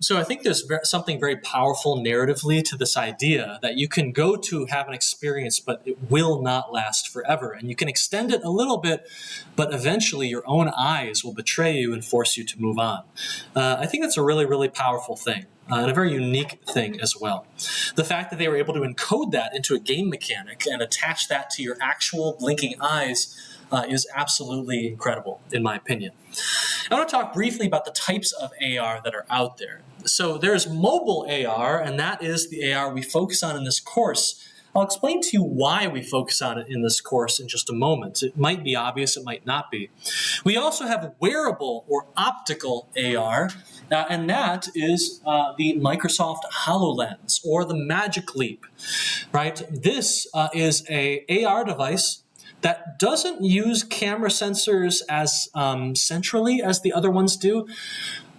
So I think there's something very powerful narratively to this idea that you can go to have an experience, but it will not last forever. And you can extend it a little bit, but eventually your own eyes will betray you and force you to move on. I think that's a really, really powerful thing. And a very unique thing as well. The fact that they were able to encode that into a game mechanic and attach that to your actual blinking eyes is absolutely incredible, in my opinion. I want to talk briefly about the types of AR that are out there. So there's mobile AR, and that is the AR we focus on in this course. I'll explain to you why we focus on it in this course in just a moment. It might be obvious, it might not be. We also have wearable or optical AR, and that is the Microsoft HoloLens or the Magic Leap, right? This is a AR device that doesn't use camera sensors as centrally as the other ones do.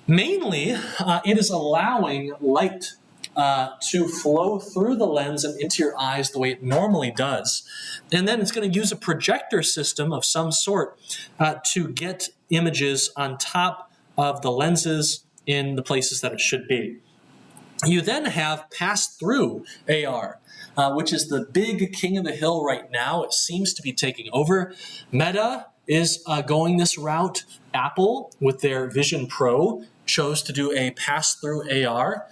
Mainly, it is allowing light to flow through the lens and into your eyes the way it normally does. And then it's going to use a projector system of some sort to get images on top of the lenses in the places that it should be. You then have pass-through AR, which is the big king of the hill right now. It seems to be taking over. Meta is going this route. Apple, with their Vision Pro, chose to do a pass-through AR.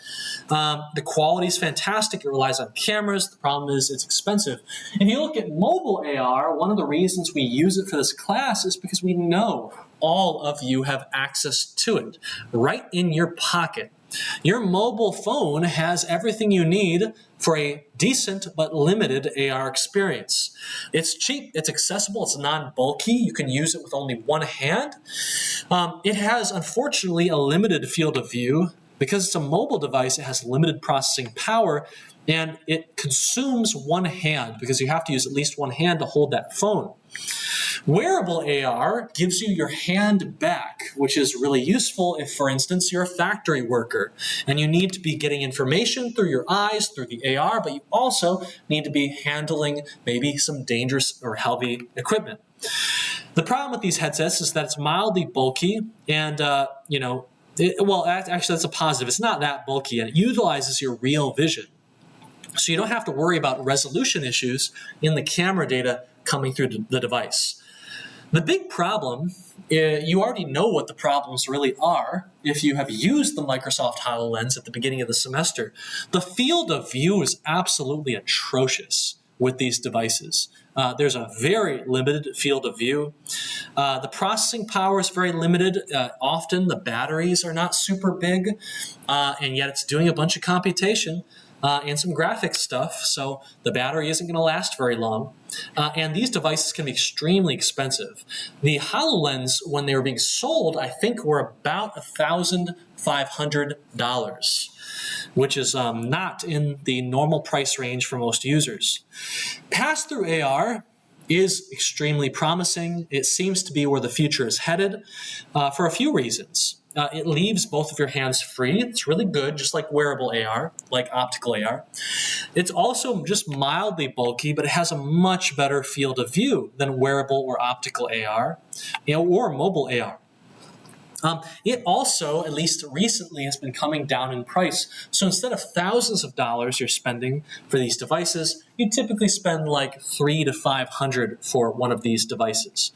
The quality is fantastic. It relies on cameras. The problem is it's expensive. If you look at mobile AR, one of the reasons we use it for this class is because we know all of you have access to it right in your pocket. Your mobile phone has everything you need for a decent but limited AR experience. It's cheap, it's accessible, it's non-bulky. You can use it with only one hand. It has, unfortunately, a limited field of view. Because it's a mobile device, it has limited processing power, and it consumes one hand because you have to use at least one hand to hold that phone. Wearable AR gives you your hand back, which is really useful if, for instance, you're a factory worker and you need to be getting information through your eyes, through the AR, but you also need to be handling maybe some dangerous or heavy equipment. The problem with these headsets is that it's mildly bulky and, actually that's a positive. It's not that bulky and it utilizes your real vision. So you don't have to worry about resolution issues in the camera data coming through the device. The big problem, you already know what the problems really are if you have used the Microsoft HoloLens at the beginning of the semester. The field of view is absolutely atrocious with these devices. There's a very limited field of view. The processing power is very limited. Often the batteries are not super big, and yet it's doing a bunch of computation and some graphics stuff, so the battery isn't going to last very long. And these devices can be extremely expensive. The HoloLens, when they were being sold, I think were about $1,500, which is not in the normal price range for most users. Pass-through AR is extremely promising. It seems to be where the future is headed for a few reasons. It leaves both of your hands free. It's really good, just like wearable AR, like optical AR. It's also just mildly bulky, but it has a much better field of view than wearable or optical AR, or mobile AR. It also, at least recently, has been coming down in price. So instead of thousands of dollars you're spending for these devices, you typically spend like $300 to $500 for one of these devices.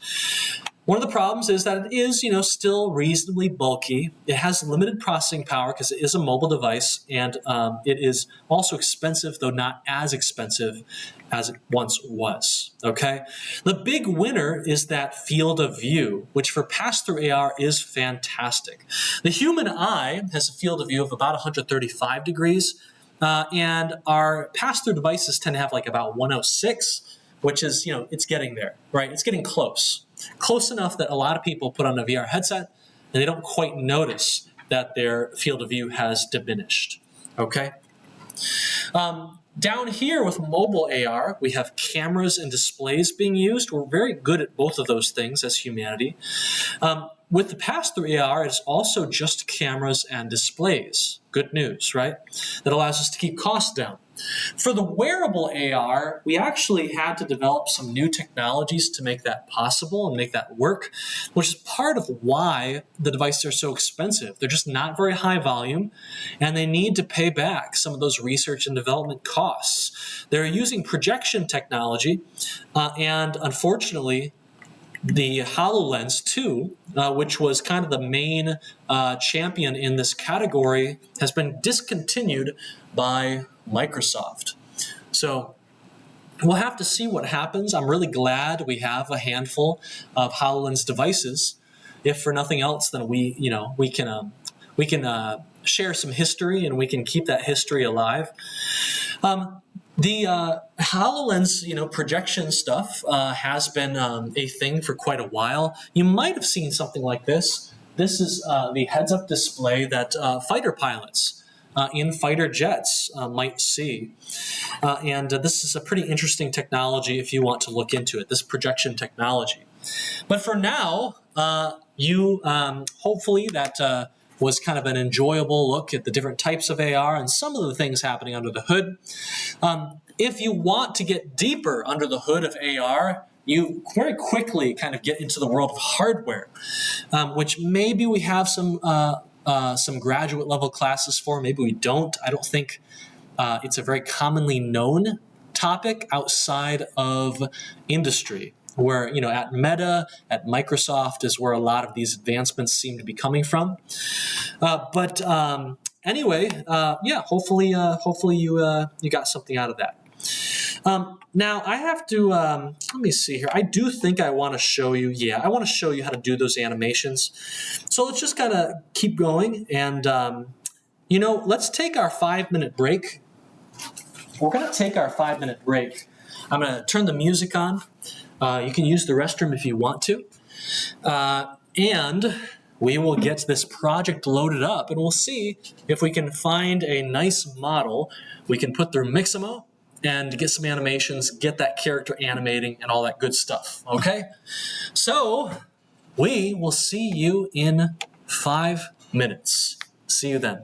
One of the problems is that it is, still reasonably bulky. It has limited processing power because it is a mobile device, and it is also expensive, though not as expensive as it once was, okay? The big winner is that field of view, which for pass-through AR is fantastic. The human eye has a field of view of about 135 degrees, and our pass-through devices tend to have like about 106, which is, it's getting there, right? It's getting close. Close enough that a lot of people put on a VR headset and they don't quite notice that their field of view has diminished, okay? Down here with mobile AR, we have cameras and displays being used. We're very good at both of those things as humanity. With the pass-through AR, it's also just cameras and displays. Good news, right? That allows us to keep costs down. For the wearable AR, we actually had to develop some new technologies to make that possible and make that work, which is part of why the devices are so expensive. They're just not very high volume, and they need to pay back some of those research and development costs. They're using projection technology, and unfortunately, the HoloLens 2, which was kind of the main champion in this category, has been discontinued by Microsoft. So we'll have to see what happens. I'm really glad we have a handful of HoloLens devices. If for nothing else, then we can share some history and we can keep that history alive. The HoloLens, projection stuff has been a thing for quite a while. You might have seen something like this. This is the heads-up display that fighter pilots in fighter jets might see. And this is a pretty interesting technology if you want to look into it, this projection technology. But for now, hopefully that was kind of an enjoyable look at the different types of AR and some of the things happening under the hood. If you want to get deeper under the hood of AR, you very quickly kind of get into the world of hardware, which maybe we have some graduate level classes for, maybe we don't. I don't think it's a very commonly known topic outside of industry, where, at Meta, at Microsoft is where a lot of these advancements seem to be coming from. Anyway, hopefully you got something out of that. Now I have to, let me see here. I do think I want to show you, I want to show you how to do those animations. So let's just kind of keep going and, let's take our 5-minute break. We're going to take our 5-minute break. I'm going to turn the music on. You can use the restroom if you want to. And we will get this project loaded up, and we'll see if we can find a nice model we can put through Mixamo and get some animations, get that character animating, and all that good stuff, okay? So we will see you in 5 minutes. See you then.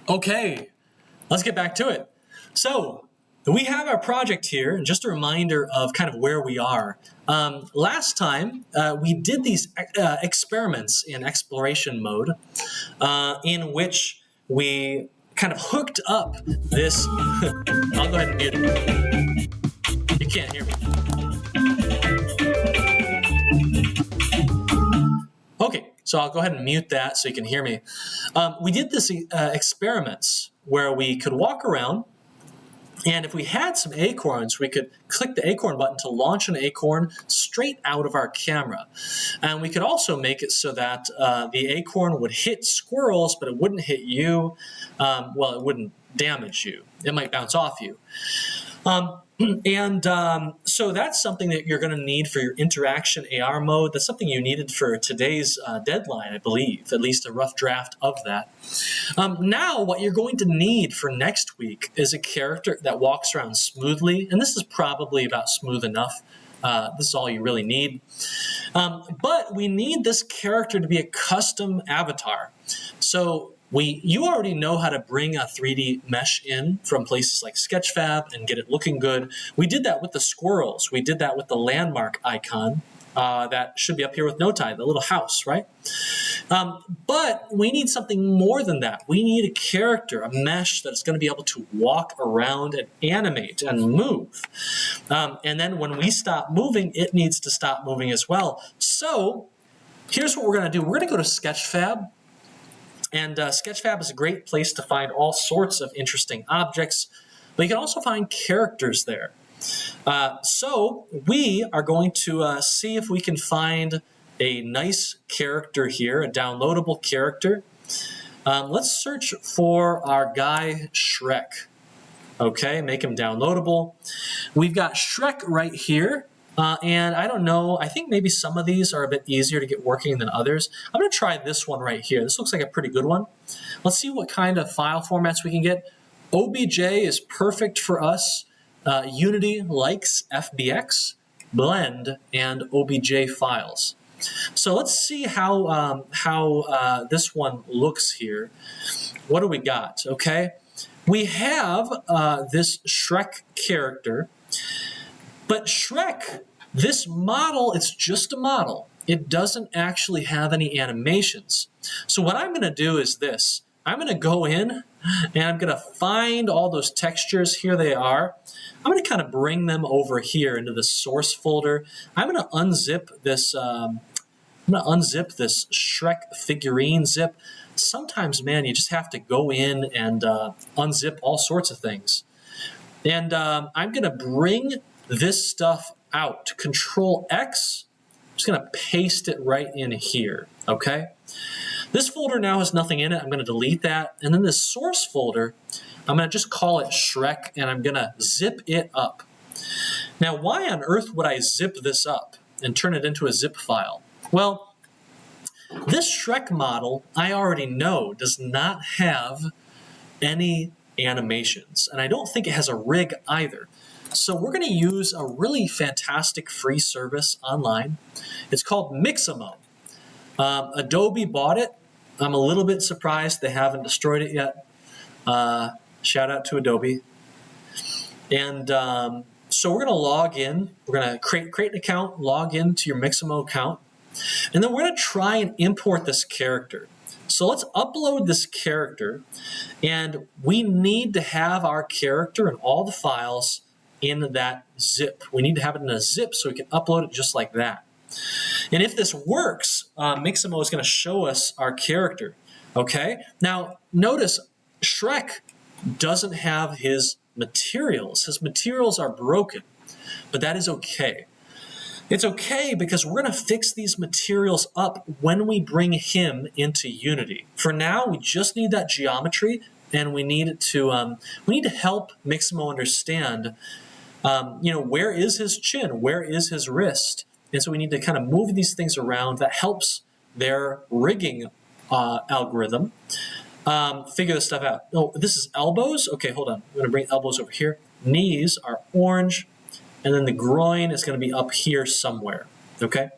Okay, let's get back to it. So we have our project here, and just a reminder of kind of where we are. Last time, we did these experiments in exploration mode in which we kind of hooked up this... I'll go ahead and mute it. You can't hear me. Okay, so I'll go ahead and mute that so you can hear me. We did this experiments where we could walk around, and if we had some acorns, we could click the acorn button to launch an acorn straight out of our camera. And we could also make it so that the acorn would hit squirrels, but it wouldn't hit you. Well, it wouldn't damage you. It might bounce off you. So that's something that you're going to need for your interaction AR mode. That's something you needed for today's deadline, I believe, at least a rough draft of that. Now, what you're going to need for next week is a character that walks around smoothly, and this is probably about smooth enough. This is all you really need. But we need this character to be a custom avatar. So you already know how to bring a 3D mesh in from places like Sketchfab and get it looking good. We did that with the squirrels. We did that with the landmark icon that should be up here with Notai, the little house, right? But we need something more than that. We need a character, a mesh that's going to be able to walk around and animate and move. And then when we stop moving, it needs to stop moving as well. So here's what we're going to do. We're going to go to Sketchfab. And Sketchfab is a great place to find all sorts of interesting objects, but you can also find characters there. So we are going to see if we can find a nice character here, a downloadable character. Let's search for our guy Shrek. Okay, make him downloadable. We've got Shrek right here. And I don't know, I think maybe some of these are a bit easier to get working than others. I'm going to try this one right here. This looks like a pretty good one. Let's see what kind of file formats we can get. OBJ is perfect for us. Unity likes FBX, Blend, and OBJ files. So let's see how this one looks here. What do we got? Okay, we have this Shrek character. But Shrek, this model, it's just a model. It doesn't actually have any animations. So what I'm going to do is this. I'm going to go in and I'm going to find all those textures. Here they are. I'm going to kind of bring them over here into the source folder. I'm going to unzip this. Shrek figurine zip. Sometimes, man, you just have to go in and unzip all sorts of things. And I'm going to bring this stuff out. Control X, I'm just going to paste it right in here, okay? This folder now has nothing in it. I'm going to delete that. And then this source folder, I'm going to just call it Shrek, and I'm going to zip it up. Now, why on earth would I zip this up and turn it into a zip file? Well, this Shrek model, I already know, does not have any animations, and I don't think it has a rig either. So we're going to use a really fantastic free service online. It's called Mixamo. Adobe bought it. I'm a little bit surprised they haven't destroyed it yet. Shout out to Adobe. And so we're going to log in. We're going to create an account, log into your Mixamo account, and then we're going to try and import this character. So let's upload this character, and we need to have our character and all the files in that zip. We need to have it in a zip so we can upload it just like that. And if this works, Mixamo is going to show us our character. Okay? Now, notice Shrek doesn't have his materials. His materials are broken, but that is okay. It's okay because we're going to fix these materials up when we bring him into Unity. For now, we just need that geometry, and we need to help Mixamo understand, where is his chin, where is his wrist, and so we need to kind of move these things around. That helps their rigging algorithm figure this stuff out. Oh, this is elbows. Okay, hold on. I'm going to bring elbows over here. Knees are orange. And then the groin is going to be up here somewhere, okay?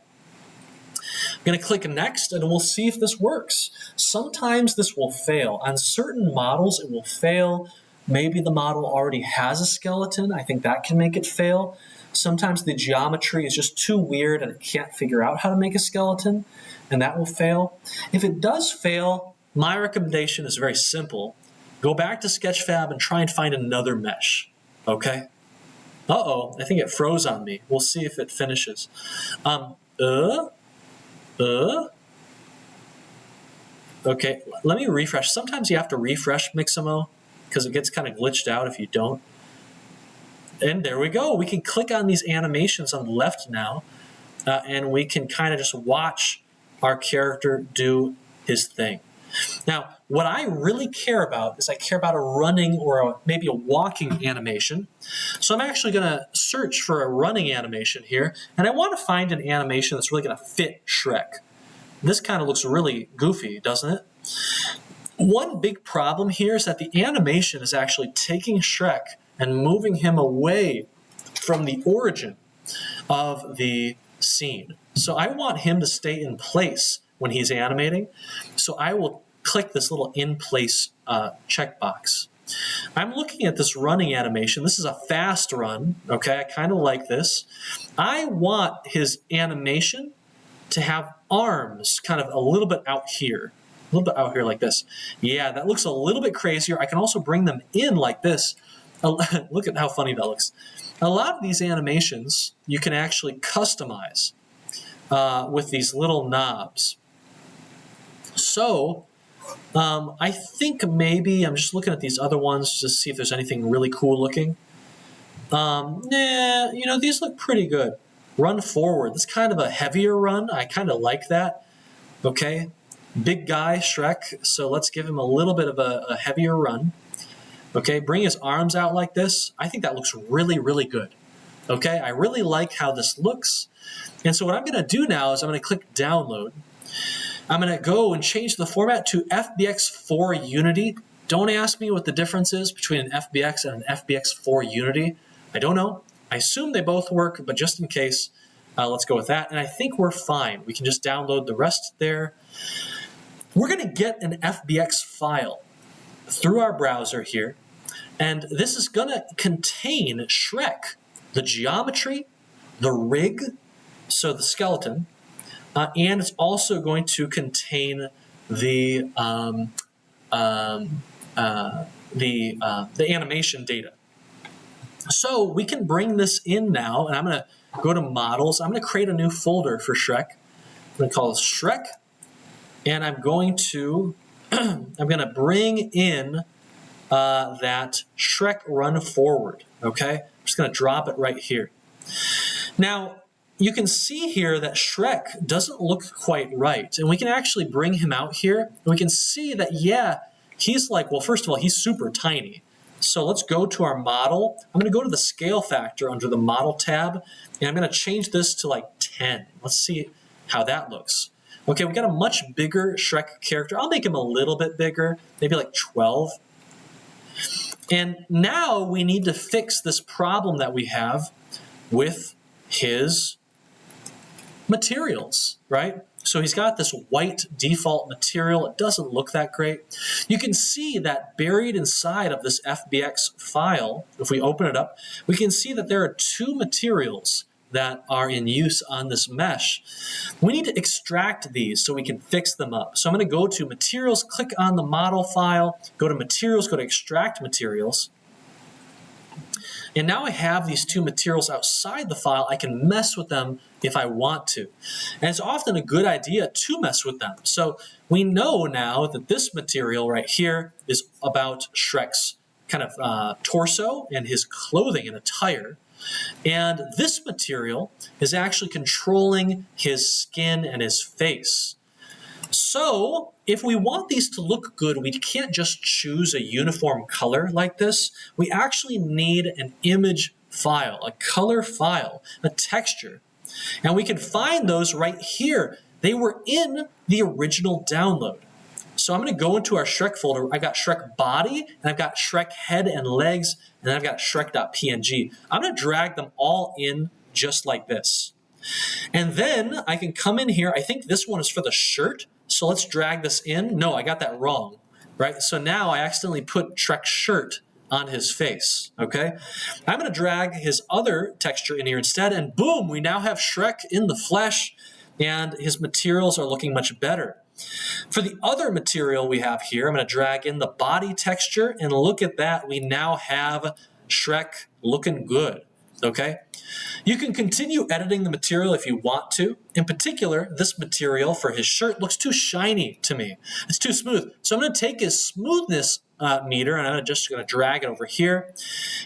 I'm going to click Next, and we'll see if this works. Sometimes this will fail. On certain models, it will fail. Maybe the model already has a skeleton. I think that can make it fail. Sometimes the geometry is just too weird, and it can't figure out how to make a skeleton, and that will fail. If it does fail, my recommendation is very simple. Go back to Sketchfab and try and find another mesh, okay? Uh-oh, I think it froze on me. We'll see if it finishes. Okay, let me refresh. Sometimes you have to refresh Mixamo because it gets kind of glitched out if you don't. And there we go. We can click on these animations on the left now, and we can kind of just watch our character do his thing. Now, what I really care about is I care about a running or maybe a walking animation. So I'm actually going to search for a running animation here, and I want to find an animation that's really going to fit Shrek. This kind of looks really goofy, doesn't it? One big problem here is that the animation is actually taking Shrek and moving him away from the origin of the scene. So I want him to stay in place when he's animating. So I will click this little in place checkbox. I'm looking at this running animation. This is a fast run, okay? I kind of like this. I want his animation to have arms kind of a little bit out here. A little bit out here like this. Yeah, that looks a little bit crazier. I can also bring them in like this. Look at how funny that looks. A lot of these animations you can actually customize with these little knobs. So I think maybe I'm just looking at these other ones just to see if there's anything really cool looking. These look pretty good. Run forward. That's kind of a heavier run. I kind of like that. Okay. Big guy, Shrek. So let's give him a little bit of a heavier run. Okay. Bring his arms out like this. I think that looks really, really good. Okay. I really like how this looks. And so what I'm going to do now is I'm going to click download. I'm going to go and change the format to FBX4 Unity. Don't ask me what the difference is between an FBX and an FBX4 Unity. I don't know. I assume they both work, but just in case, let's go with that. And I think we're fine. We can just download the rest there. We're going to get an FBX file through our browser here, and this is going to contain Shrek, the geometry, the rig, so the skeleton, and it's also going to contain the animation data. So we can bring this in now, and I'm going to go to Models. I'm going to create a new folder for Shrek. I'm going to call this Shrek, and I'm going to bring in that Shrek run forward. Okay, I'm just going to drop it right here. Now you can see here that Shrek doesn't look quite right, and we can actually bring him out here, and we can see that he's like, well, first of all, he's super tiny. So let's go to our model. I'm going to go to the scale factor under the model tab, and I'm going to change this to like 10. Let's see how that looks. Okay, we got a much bigger Shrek character. I'll make him a little bit bigger, maybe like 12. And now we need to fix this problem that we have with his materials, right? So he's got this white default material. It doesn't look that great. You can see that buried inside of this FBX file, if we open it up, we can see that there are two materials that are in use on this mesh. We need to extract these so we can fix them up. So I'm going to go to Materials, click on the model file, go to Materials, go to Extract Materials. And now I have these two materials outside the file. I can mess with them if I want to. And it's often a good idea to mess with them. So we know now that this material right here is about Shrek's kind of torso and his clothing and attire. And this material is actually controlling his skin and his face. So if we want these to look good, we can't just choose a uniform color like this. We actually need an image file, a color file, a texture. And we can find those right here. They were in the original download. So I'm going to go into our Shrek folder. I got Shrek body, and I've got Shrek head and legs, and I've got Shrek.png. I'm going to drag them all in just like this. And then I can come in here. I think this one is for the shirt. So let's drag this in. No, I got that wrong, right? So now I accidentally put Shrek's shirt on his face, okay? I'm going to drag his other texture in here instead, and boom, we now have Shrek in the flesh, and his materials are looking much better. For the other material we have here, I'm going to drag in the body texture, and look at that. We now have Shrek looking good, okay? You can continue editing the material if you want to. In particular, this material for his shirt looks too shiny to me. It's too smooth. So I'm going to take his smoothness meter, and I'm just going to drag it over here.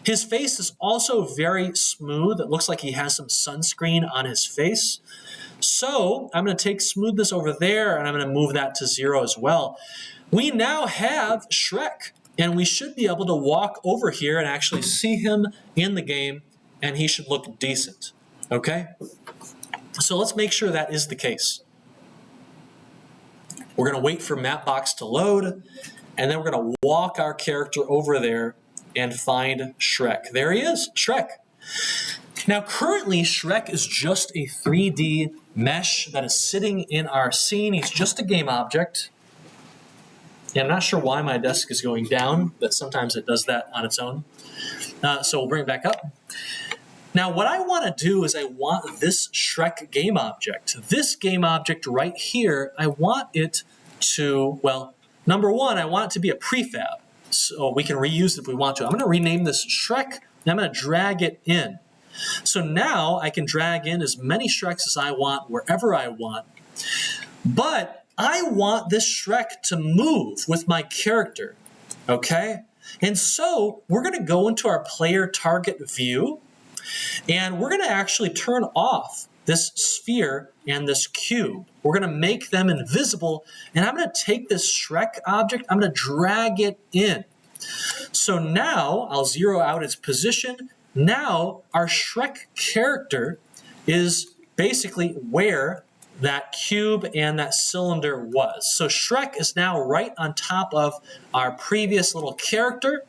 His face is also very smooth. It looks like he has some sunscreen on his face. So I'm going to take smoothness over there, and I'm going to move that to 0 as well. We now have Shrek, and we should be able to walk over here and actually see him in the game, and he should look decent, okay? So let's make sure that is the case. We're going to wait for Mapbox to load, and then we're going to walk our character over there and find Shrek. There he is, Shrek. Now, currently, Shrek is just a 3D mesh that is sitting in our scene. He's just a game object. And I'm not sure why my desk is going down, but sometimes it does that on its own. So we'll bring it back up. Now, what I want to do is I want this Shrek game object. This game object right here, I want it to, well, number one, I want it to be a prefab. So we can reuse it if we want to. I'm going to rename this Shrek, and I'm going to drag it in. So now I can drag in as many Shreks as I want, wherever I want. But I want this Shrek to move with my character, okay? And so we're going to go into our player target view, and we're going to actually turn off this sphere and this cube. We're going to make them invisible, and I'm going to take this Shrek object, I'm going to drag it in. So now I'll zero out its position. Now our Shrek character is basically where that cube and that cylinder was. So Shrek is now right on top of our previous little character.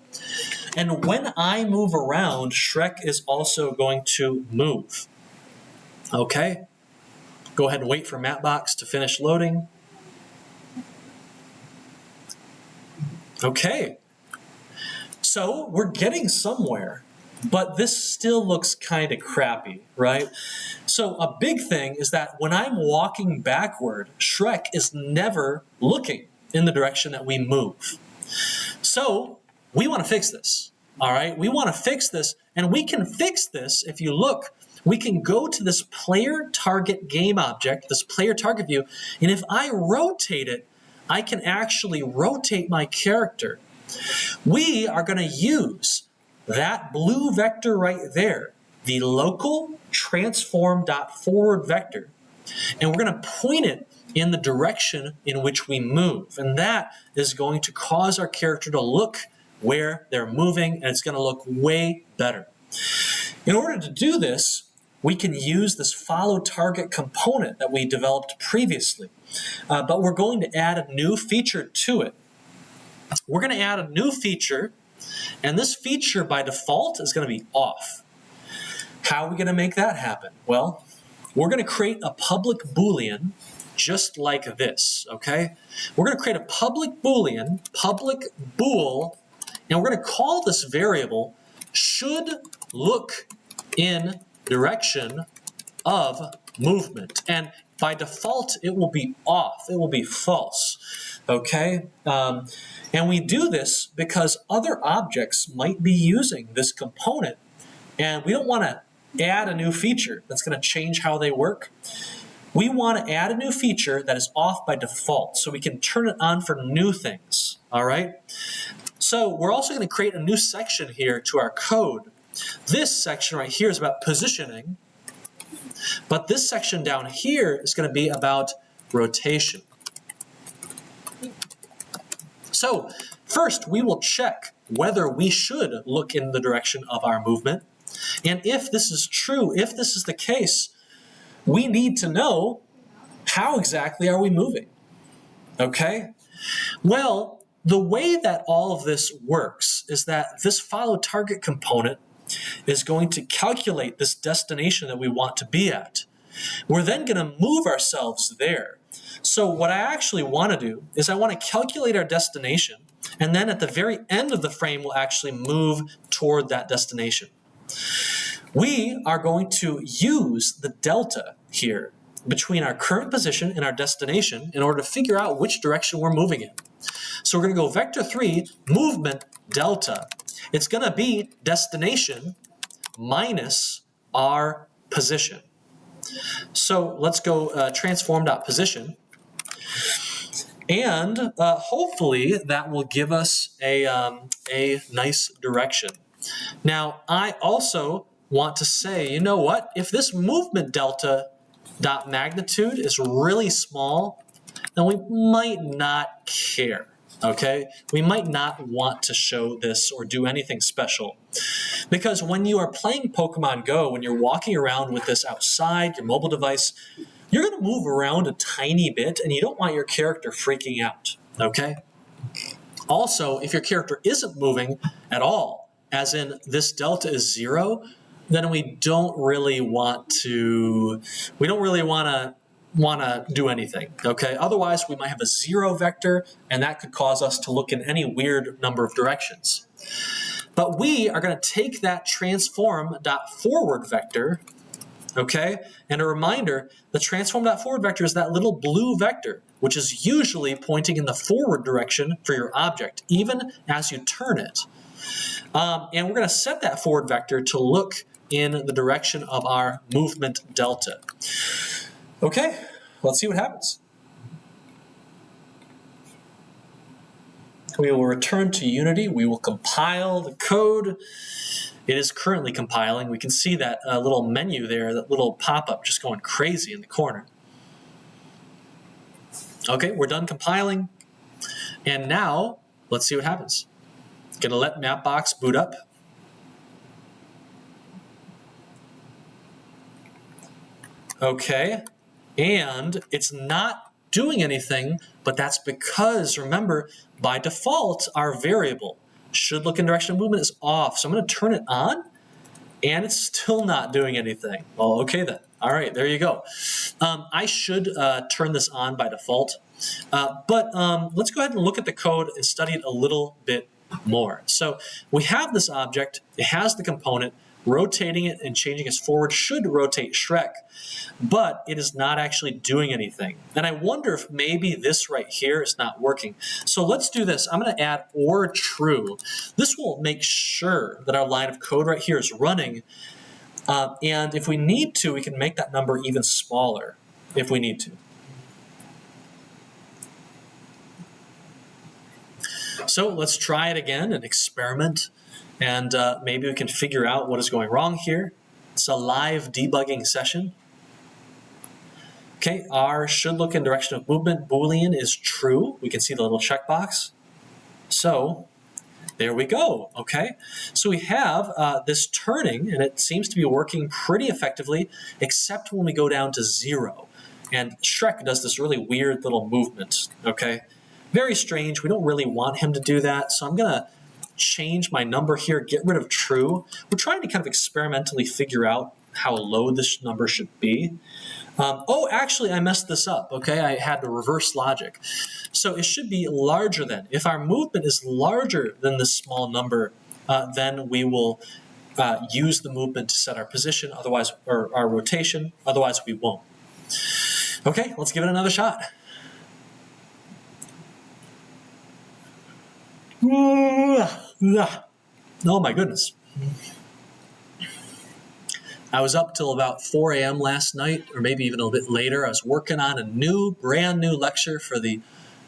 And when I move around, Shrek is also going to move. Okay? Go ahead and wait for Mapbox to finish loading. Okay. So we're getting somewhere. But this still looks kind of crappy, right? So a big thing is that when I'm walking backward, Shrek is never looking in the direction that we move. So we want to fix this, all right? We want to fix this, and we can fix this if you look. We can go to this player target game object, this player target view, and if I rotate it, I can actually rotate my character. We are going to use that blue vector right there, the local transform.forward vector, and we're going to point it in the direction in which we move. And that is going to cause our character to look where they're moving, and it's going to look way better. In order to do this, we can use this follow target component that we developed previously, but we're going to add a new feature to it. We're going to add a new feature, and this feature by default is going to be off. How are we going to make that happen? Well, we're going to create a public Boolean just like this, okay? We're going to create a public Boolean, public bool, and we're going to call this variable should look in direction of movement. And by default, it will be off. It will be false, okay? And we do this because other objects might be using this component, and we don't want to add a new feature that's going to change how they work. We want to add a new feature that is off by default so we can turn it on for new things, all right? So we're also going to create a new section here to our code. This section right here is about positioning, but this section down here is going to be about rotation. So first, we will check whether we should look in the direction of our movement. And if this is true, if this is the case, we need to know how exactly are we moving, okay? Well, the way that all of this works is that this follow target component is going to calculate this destination that we want to be at. We're then going to move ourselves there. So what I actually want to do is I want to calculate our destination, and then at the very end of the frame, we'll actually move toward that destination. We are going to use the delta here between our current position and our destination in order to figure out which direction we're moving in. So we're going to go vector 3, movement delta. It's going to be destination minus our position. So let's go transform.position. And hopefully that will give us a nice direction. Now, I also want to say, you know what? If this movement delta dot magnitude is really small, then we might not care, okay? We might not want to show this or do anything special. Because when you are playing Pokemon Go, when you're walking around with this outside, your mobile device, you're going to move around a tiny bit, and you don't want your character freaking out, okay? Also, if your character isn't moving at all, as in this delta is 0, then we don't really want to do anything, okay? Otherwise, we might have a 0 vector, and that could cause us to look in any weird number of directions. But we are going to take that transform.forward vector, okay? And a reminder, the transform.forward vector is that little blue vector, which is usually pointing in the forward direction for your object, even as you turn it. And we're going to set that forward vector to look in the direction of our movement delta. Okay, let's see what happens. We will return to Unity. We will compile the code. It is currently compiling. We can see that little menu there, that little pop-up just going crazy in the corner. Okay, we're done compiling. And now, let's see what happens. Gonna let Mapbox boot up. Okay, and it's not doing anything, but that's because, remember, by default, our variable should look in direction of movement is off. So I'm going to turn it on, and it's still not doing anything. Well, okay then. All right, there you go. I should turn this on by default, but let's go ahead and look at the code and study it a little bit more. So we have this object. It has the component. Rotating it and changing its forward should rotate Shrek, but it is not actually doing anything. And I wonder if maybe this right here is not working. So let's do this. I'm going to add or true. This will make sure that our line of code right here is running. And if we need to, we can make that number even smaller if we need to. So let's try it again and experiment. And maybe we can figure out what is going wrong here. It's a live debugging session. Okay, our should look in direction of movement Boolean is true. We can see the little checkbox. So There we go, okay? So we have this turning, and it seems to be working pretty effectively, except when we go down to 0. And Shrek does this really weird little movement, okay? Very strange. We don't really want him to do that, so I'm going to change my number here, get rid of true. We're trying to kind of experimentally figure out how low this number should be. Oh, actually, I messed this up, okay? I had the reverse logic. So it should be larger than. If our movement is larger than this small number, then we will use the movement to set our position, otherwise, or our rotation, otherwise we won't. Okay, let's give it another shot. Oh my goodness. I was up till about 4 a.m. last night, or maybe even a little bit later. I was working on a brand new lecture for the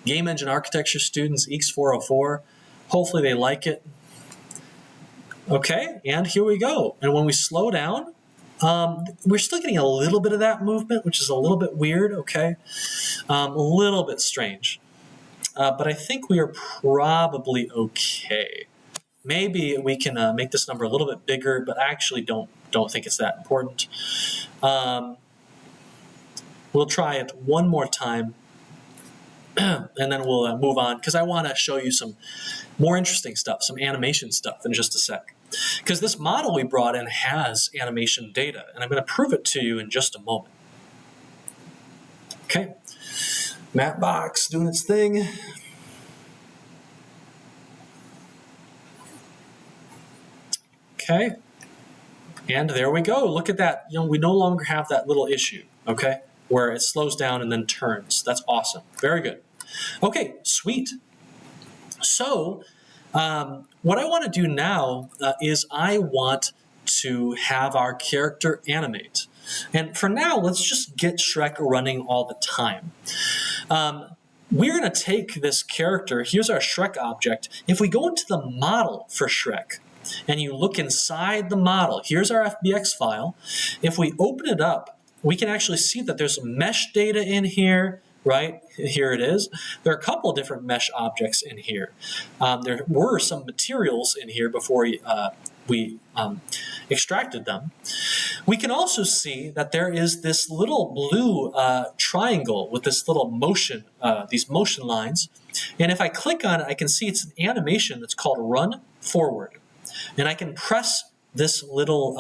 Game Engine Architecture students, EECS 404. Hopefully they like it. Okay, and here we go. And when we slow down, we're still getting a little bit of that movement, which is a little bit weird, okay? A little bit strange. But I think we are probably okay. Maybe we can make this number a little bit bigger, but I actually don't think it's that important. We'll try it one more time, and then we'll move on, because I want to show you some more interesting stuff, some animation stuff in just a sec. Because this model we brought in has animation data, and I'm going to prove it to you in just a moment. Okay, Mapbox doing its thing. Okay, and there we go. Look at that. We no longer have that little issue, okay, where it slows down and then turns. That's awesome. Very good. Okay, sweet. So what I want to do now is I want to have our character animate. And for now, let's just get Shrek running all the time. We're going to take this character. Here's our Shrek object. If we go into the model for Shrek, and you look inside the model, here's our FBX file. If we open it up, we can actually see that there's some mesh data in here, right? Here it is. There are a couple of different mesh objects in here. There were some materials in here before we extracted them. We can also see that there is this little blue triangle with this little motion, these motion lines. And if I click on it, I can see it's an animation that's called Run Forward. And I can press this little,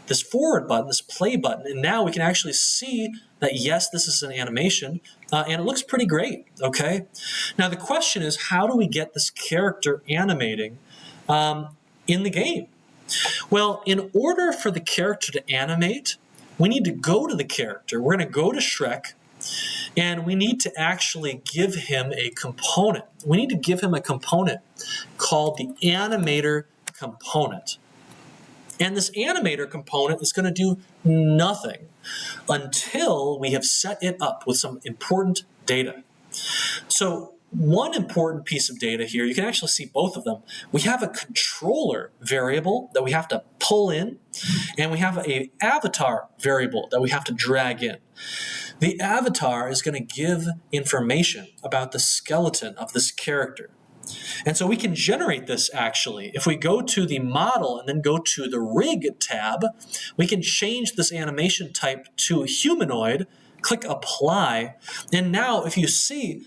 this forward button, this play button, and now we can actually see that, yes, this is an animation, and it looks pretty great, okay? Now the question is, how do we get this character animating in the game? Well, in order for the character to animate, we need to go to the character. We're going to go to Shrek, and we need to actually give him a component. We need to give him a component called the animator component. And this animator component is going to do nothing until we have set it up with some important data. So one important piece of data here, you can actually see both of them. We have a controller variable that we have to pull in, and we have an avatar variable that we have to drag in. The avatar is going to give information about the skeleton of this character. And so we can generate this actually. If we go to the model and then go to the rig tab, we can change this animation type to humanoid, click apply, and now if you see,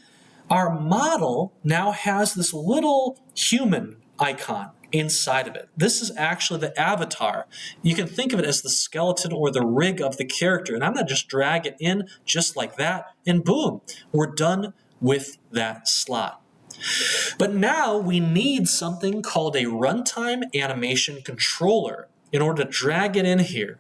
our model now has this little human icon inside of it. This is actually the avatar. You can think of it as the skeleton or the rig of the character. And I'm going to just drag it in just like that, and boom, we're done with that slot. But now we need something called a runtime animation controller in order to drag it in here.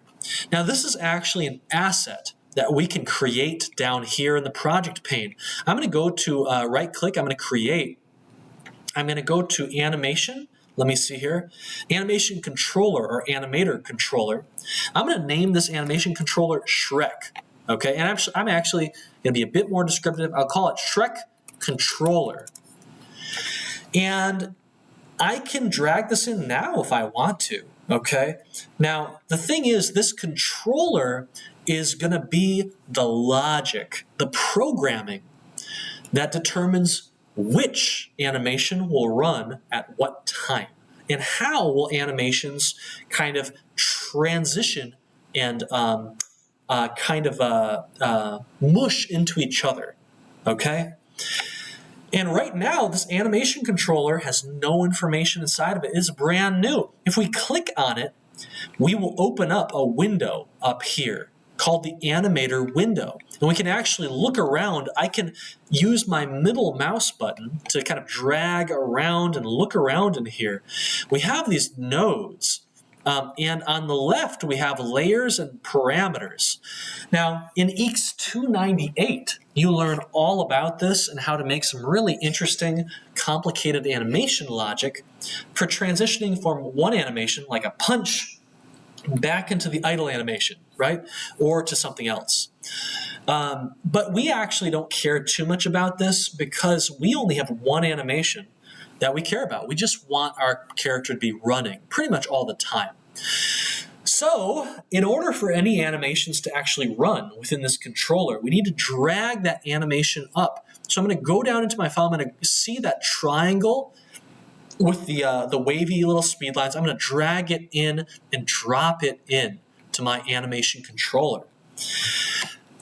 Now this is actually an asset that we can create down here in the project pane. I'm going to go to right click, I'm going to create. I'm going to go to animation. Let me see here. Animation controller or animator controller. I'm going to name this animation controller Shrek. Okay, and I'm actually going to be a bit more descriptive. I'll call it Shrek controller. And I can drag this in now if I want to, okay? Now, the thing is, this controller is going to be the logic, the programming that determines which animation will run at what time, and how will animations kind of transition and mush into each other, okay? And right now, this animation controller has no information inside of it. It's brand new. If we click on it, we will open up a window up here called the animator window. And we can actually look around. I can use my middle mouse button to kind of drag around and look around in here. We have these nodes. And on the left, we have layers and parameters. Now, in EECS 298, you learn all about this and how to make some really interesting, complicated animation logic for transitioning from one animation, like a punch, back into the idle animation, right? Or to something else. But we actually don't care too much about this because we only have one animation that we care about. We just want our character to be running pretty much all the time. So, in order for any animations to actually run within this controller, we need to drag that animation up. So I'm going to go down into my file. I'm going to see that triangle with the wavy little speed lines. I'm going to drag it in and drop it in to my animation controller.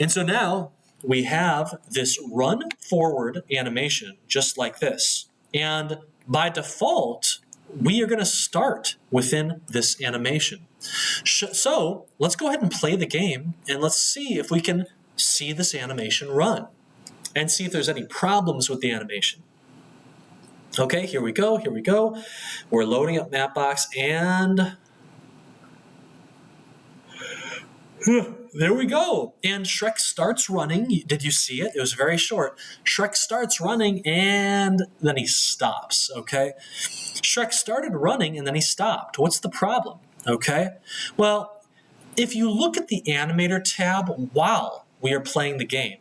And so now we have this run forward animation just like this. And by default, we are going to start within this animation. So let's go ahead and play the game and let's see if we can see this animation run and see if there's any problems with the animation. Okay, here we go, here we go. We're loading up Mapbox and there we go. And Shrek starts running. Did you see it? It was very short. Shrek starts running and then he stops, okay? Shrek started running and then he stopped. What's the problem, okay? Well, if you look at the animator tab while we are playing the game,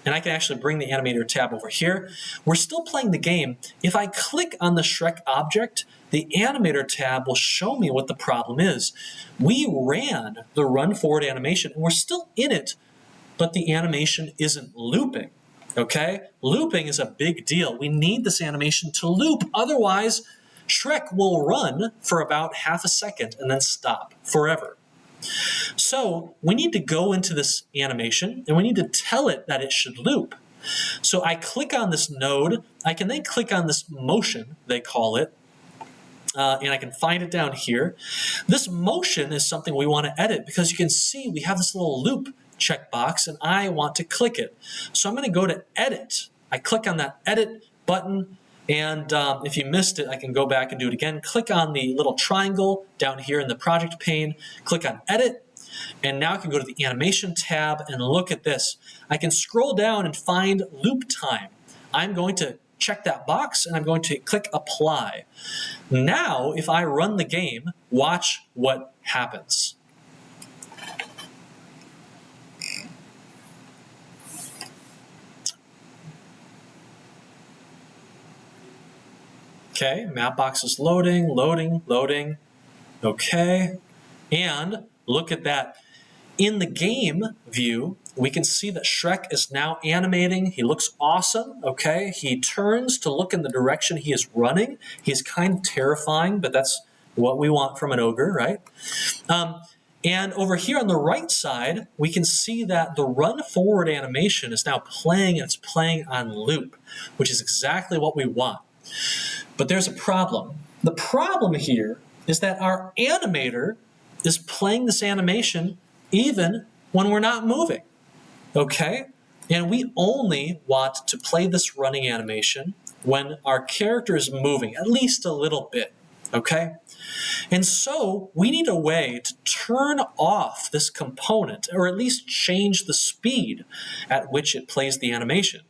and I can actually bring the animator tab over here, we're still playing the game. If I click on the Shrek object, the animator tab will show me what the problem is. We ran the run forward animation and we're still in it, but the animation isn't looping, okay? Looping is a big deal. We need this animation to loop, otherwise Shrek will run for about half a second and then stop forever. So we need to go into this animation and we need to tell it that it should loop. So I click on this node. I can then click on this motion, they call it, and I can find it down here. This motion is something we want to edit because you can see we have this little loop checkbox and I want to click it. So I'm going to go to edit. I click on that edit button. And if you missed it, I can go back and do it again. Click on the little triangle down here in the project pane. Click on Edit. And now I can go to the Animation tab and look at this. I can scroll down and find Loop Time. I'm going to check that box and I'm going to click Apply. Now, if I run the game, watch what happens. Okay, Mapbox is loading, loading, loading. Okay, and look at that. In the game view, we can see that Shrek is now animating. He looks awesome, okay? He turns to look in the direction he is running. He's kind of terrifying, but that's what we want from an ogre, right? And over here on the right side, we can see that the run forward animation is now playing, and it's playing on loop, which is exactly what we want. But there's a problem. The problem here is that our animator is playing this animation even when we're not moving, okay? And we only want to play this running animation when our character is moving, at least a little bit, okay? And so we need a way to turn off this component, or at least change the speed at which it plays the animation.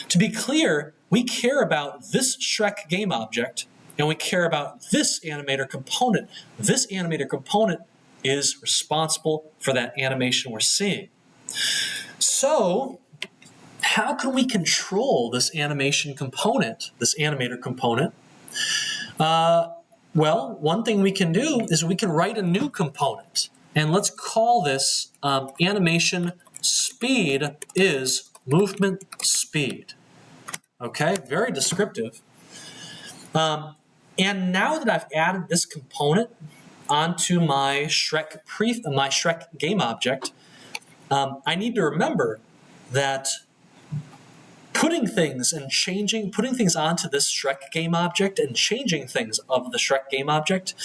To be clear, we care about this Shrek game object, and we care about this animator component. This animator component is responsible for that animation we're seeing. So, how can we control this animation component, this animator component? Well, one thing we can do is we can write a new component, and let's call this animation speed is movement speed. Okay, very descriptive. And now that I've added this component onto my Shrek game object, I need to remember that putting things onto this Shrek game object and changing things of the Shrek game object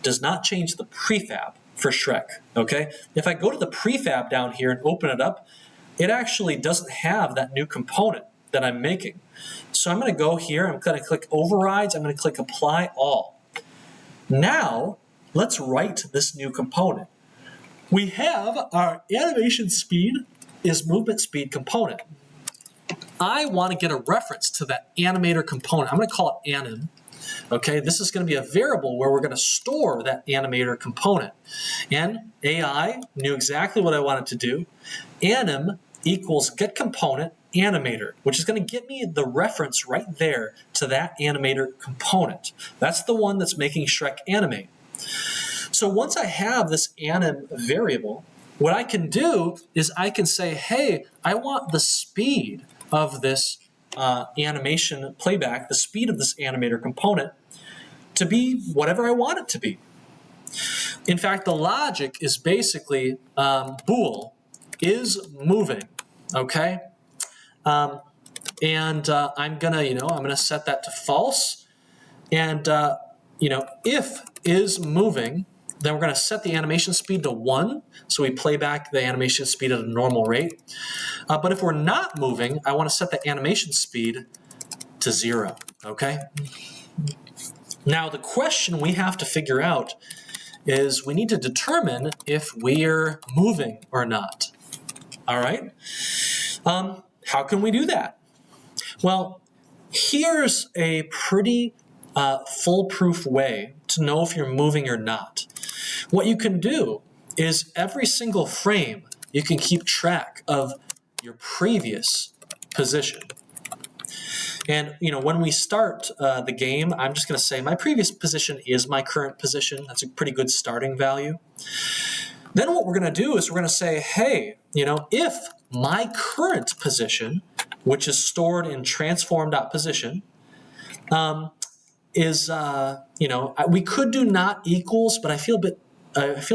does not change the prefab for Shrek, okay? If I go to the prefab down here and open it up, it actually doesn't have that new component that I'm making. So I'm going to go here, I'm going to click Overrides, I'm going to click Apply All. Now, let's write this new component. We have our animation speed is movement speed component. I want to get a reference to that animator component. I'm going to call it anim. Okay, this is going to be a variable where we're going to store that animator component. And AI knew exactly what I wanted to do. Anim equals get component animator, which is going to get me the reference right there to that animator component. That's the one that's making Shrek animate. So once I have this anim variable, what I can do is I can say, hey, I want the speed of this animation playback, the speed of this animator component, to be whatever I want it to be. In fact, the logic is basically bool is moving, okay? I'm gonna set that to false, and if is moving, then we're gonna set the animation speed to 1, so we play back the animation speed at a normal rate. But if we're not moving, I want to set the animation speed to 0, okay? Now the question we have to figure out is we need to determine if we're moving or not, all right? How can we do that? Well, here's a pretty foolproof way to know if you're moving or not. What you can do is every single frame, you can keep track of your previous position. And when we start the game, I'm just going to say my previous position is my current position. That's a pretty good starting value. Then what we're going to do is we're going to say, hey, if my current position, which is stored in transform.position, we could do not equals, but I feel a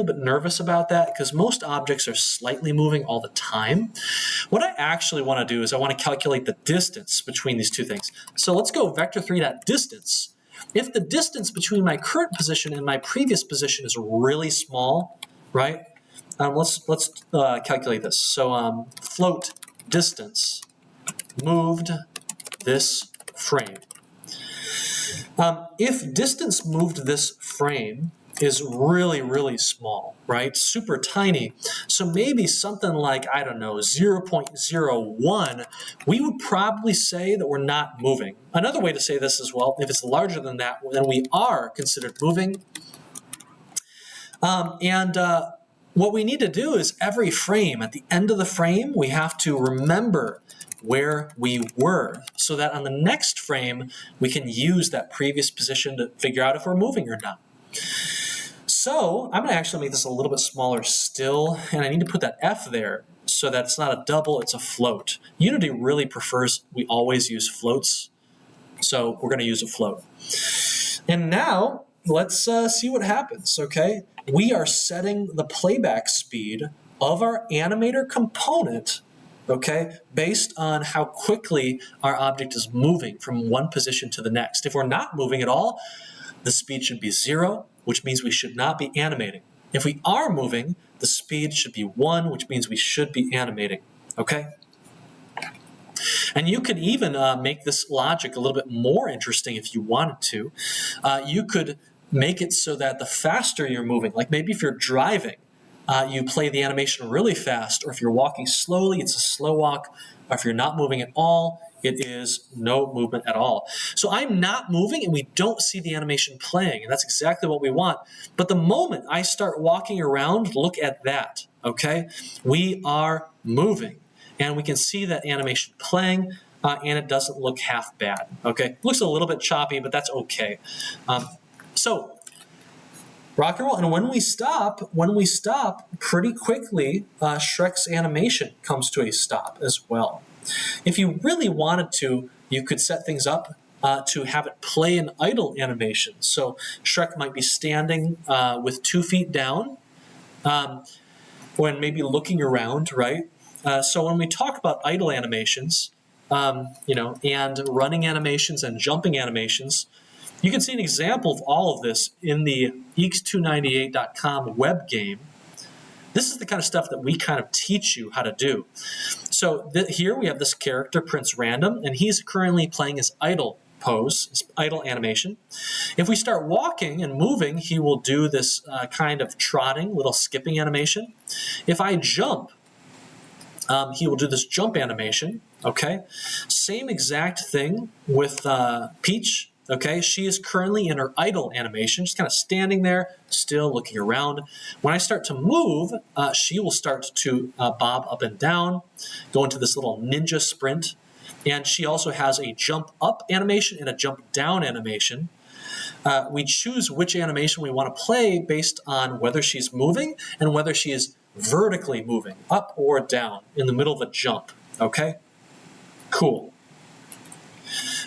bit nervous about that because most objects are slightly moving all the time. What I actually want to do is I want to calculate the distance between these two things. So let's go vector3.distance. If the distance between my current position and my previous position is really small, right? Let's calculate this. So float distance moved this frame. If distance moved this frame is really, really small, right? Super tiny. So maybe something like, 0.01, we would probably say that we're not moving. Another way to say this as well, if it's larger than that, then we are considered moving. What we need to do is every frame, at the end of the frame, we have to remember where we were so that on the next frame, we can use that previous position to figure out if we're moving or not. So I'm going to actually make this a little bit smaller still, and I need to put that F there so that it's not a double, it's a float. Unity really prefers we always use floats, so we're going to use a float. And now let's see what happens, okay? We are setting the playback speed of our animator component, okay, based on how quickly our object is moving from one position to the next. If we're not moving at all, the speed should be 0, which means we should not be animating. If we are moving, the speed should be 1, which means we should be animating, okay? And you could even make this logic a little bit more interesting if you wanted to. You could make it so that the faster you're moving, like maybe if you're driving, you play the animation really fast, or if you're walking slowly, it's a slow walk, or if you're not moving at all, it is no movement at all. So I'm not moving and we don't see the animation playing, and that's exactly what we want. But the moment I start walking around, look at that, okay? We are moving, and we can see that animation playing, and it doesn't look half bad, okay? It looks a little bit choppy, but that's okay. So rock and roll, and when we stop, pretty quickly, Shrek's animation comes to a stop as well. If you really wanted to you could set things up to have it play an idle animation. So Shrek might be standing with 2 feet down when maybe looking around, right? So when we talk about idle animations, and running animations and jumping animations, you can see an example of all of this in the EECS298.com web game. This is the kind of stuff that we kind of teach you how to do. So here we have this character, Prince Random, and he's currently playing his idle pose, his idle animation. If we start walking and moving, he will do this kind of trotting, little skipping animation. If I jump, he will do this jump animation, okay? Same exact thing with Peach, okay? She is currently in her idle animation, just kind of standing there, still looking around. When I start to move, she will start to bob up and down, go into this little ninja sprint, and she also has a jump up animation and a jump down animation. We choose which animation we want to play based on whether she's moving and whether she is vertically moving, up or down, in the middle of a jump, okay? Cool.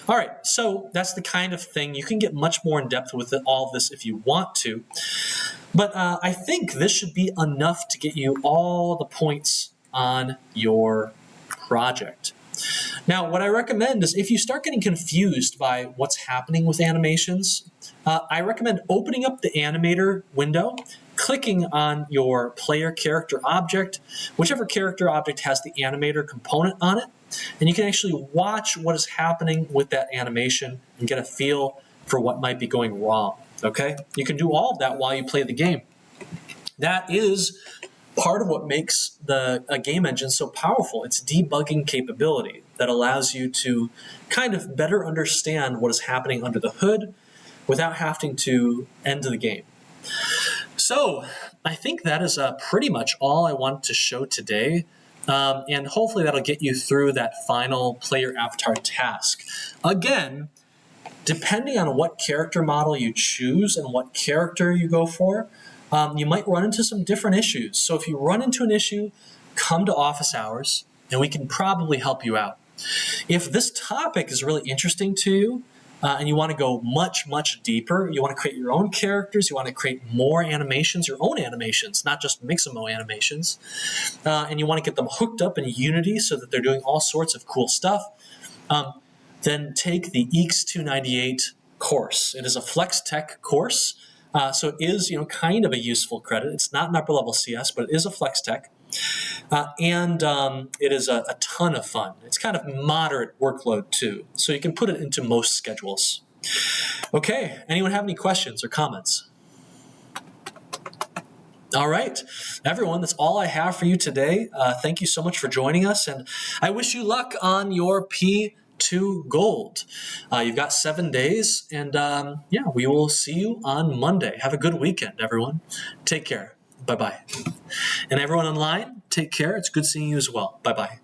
All right, so that's the kind of thing. You can get much more in depth with all of this if you want to, but I think this should be enough to get you all the points on your project. Now, what I recommend is if you start getting confused by what's happening with animations, I recommend opening up the animator window, clicking on your player character object, whichever character object has the animator component on it, and you can actually watch what is happening with that animation and get a feel for what might be going wrong, okay? You can do all of that while you play the game. That is part of what makes a game engine so powerful. It's debugging capability that allows you to kind of better understand what is happening under the hood without having to end the game. So I think that is pretty much all I wanted to show today. And hopefully that'll get you through that final player avatar task. Again, depending on what character model you choose and what character you go for, you might run into some different issues. So if you run into an issue, come to office hours and we can probably help you out. If this topic is really interesting to you, and you want to go much, much deeper, you want to create your own characters, you want to create more animations, your own animations, not just Mixamo animations, and you want to get them hooked up in Unity so that they're doing all sorts of cool stuff, then take the EECS 298 course. It is a Flex Tech course, so it is kind of a useful credit. It's not an upper level CS, but it is a Flex Tech. And it is a ton of fun. It's kind of moderate workload too, so you can put it into most schedules. Okay, anyone have any questions or comments? All right, everyone, that's all I have for you today. Thank you so much for joining us, and I wish you luck on your P2 Gold. You've got 7 days, and we will see you on Monday. Have a good weekend, everyone. Take care. Bye-bye. And everyone online, take care. It's good seeing you as well. Bye-bye.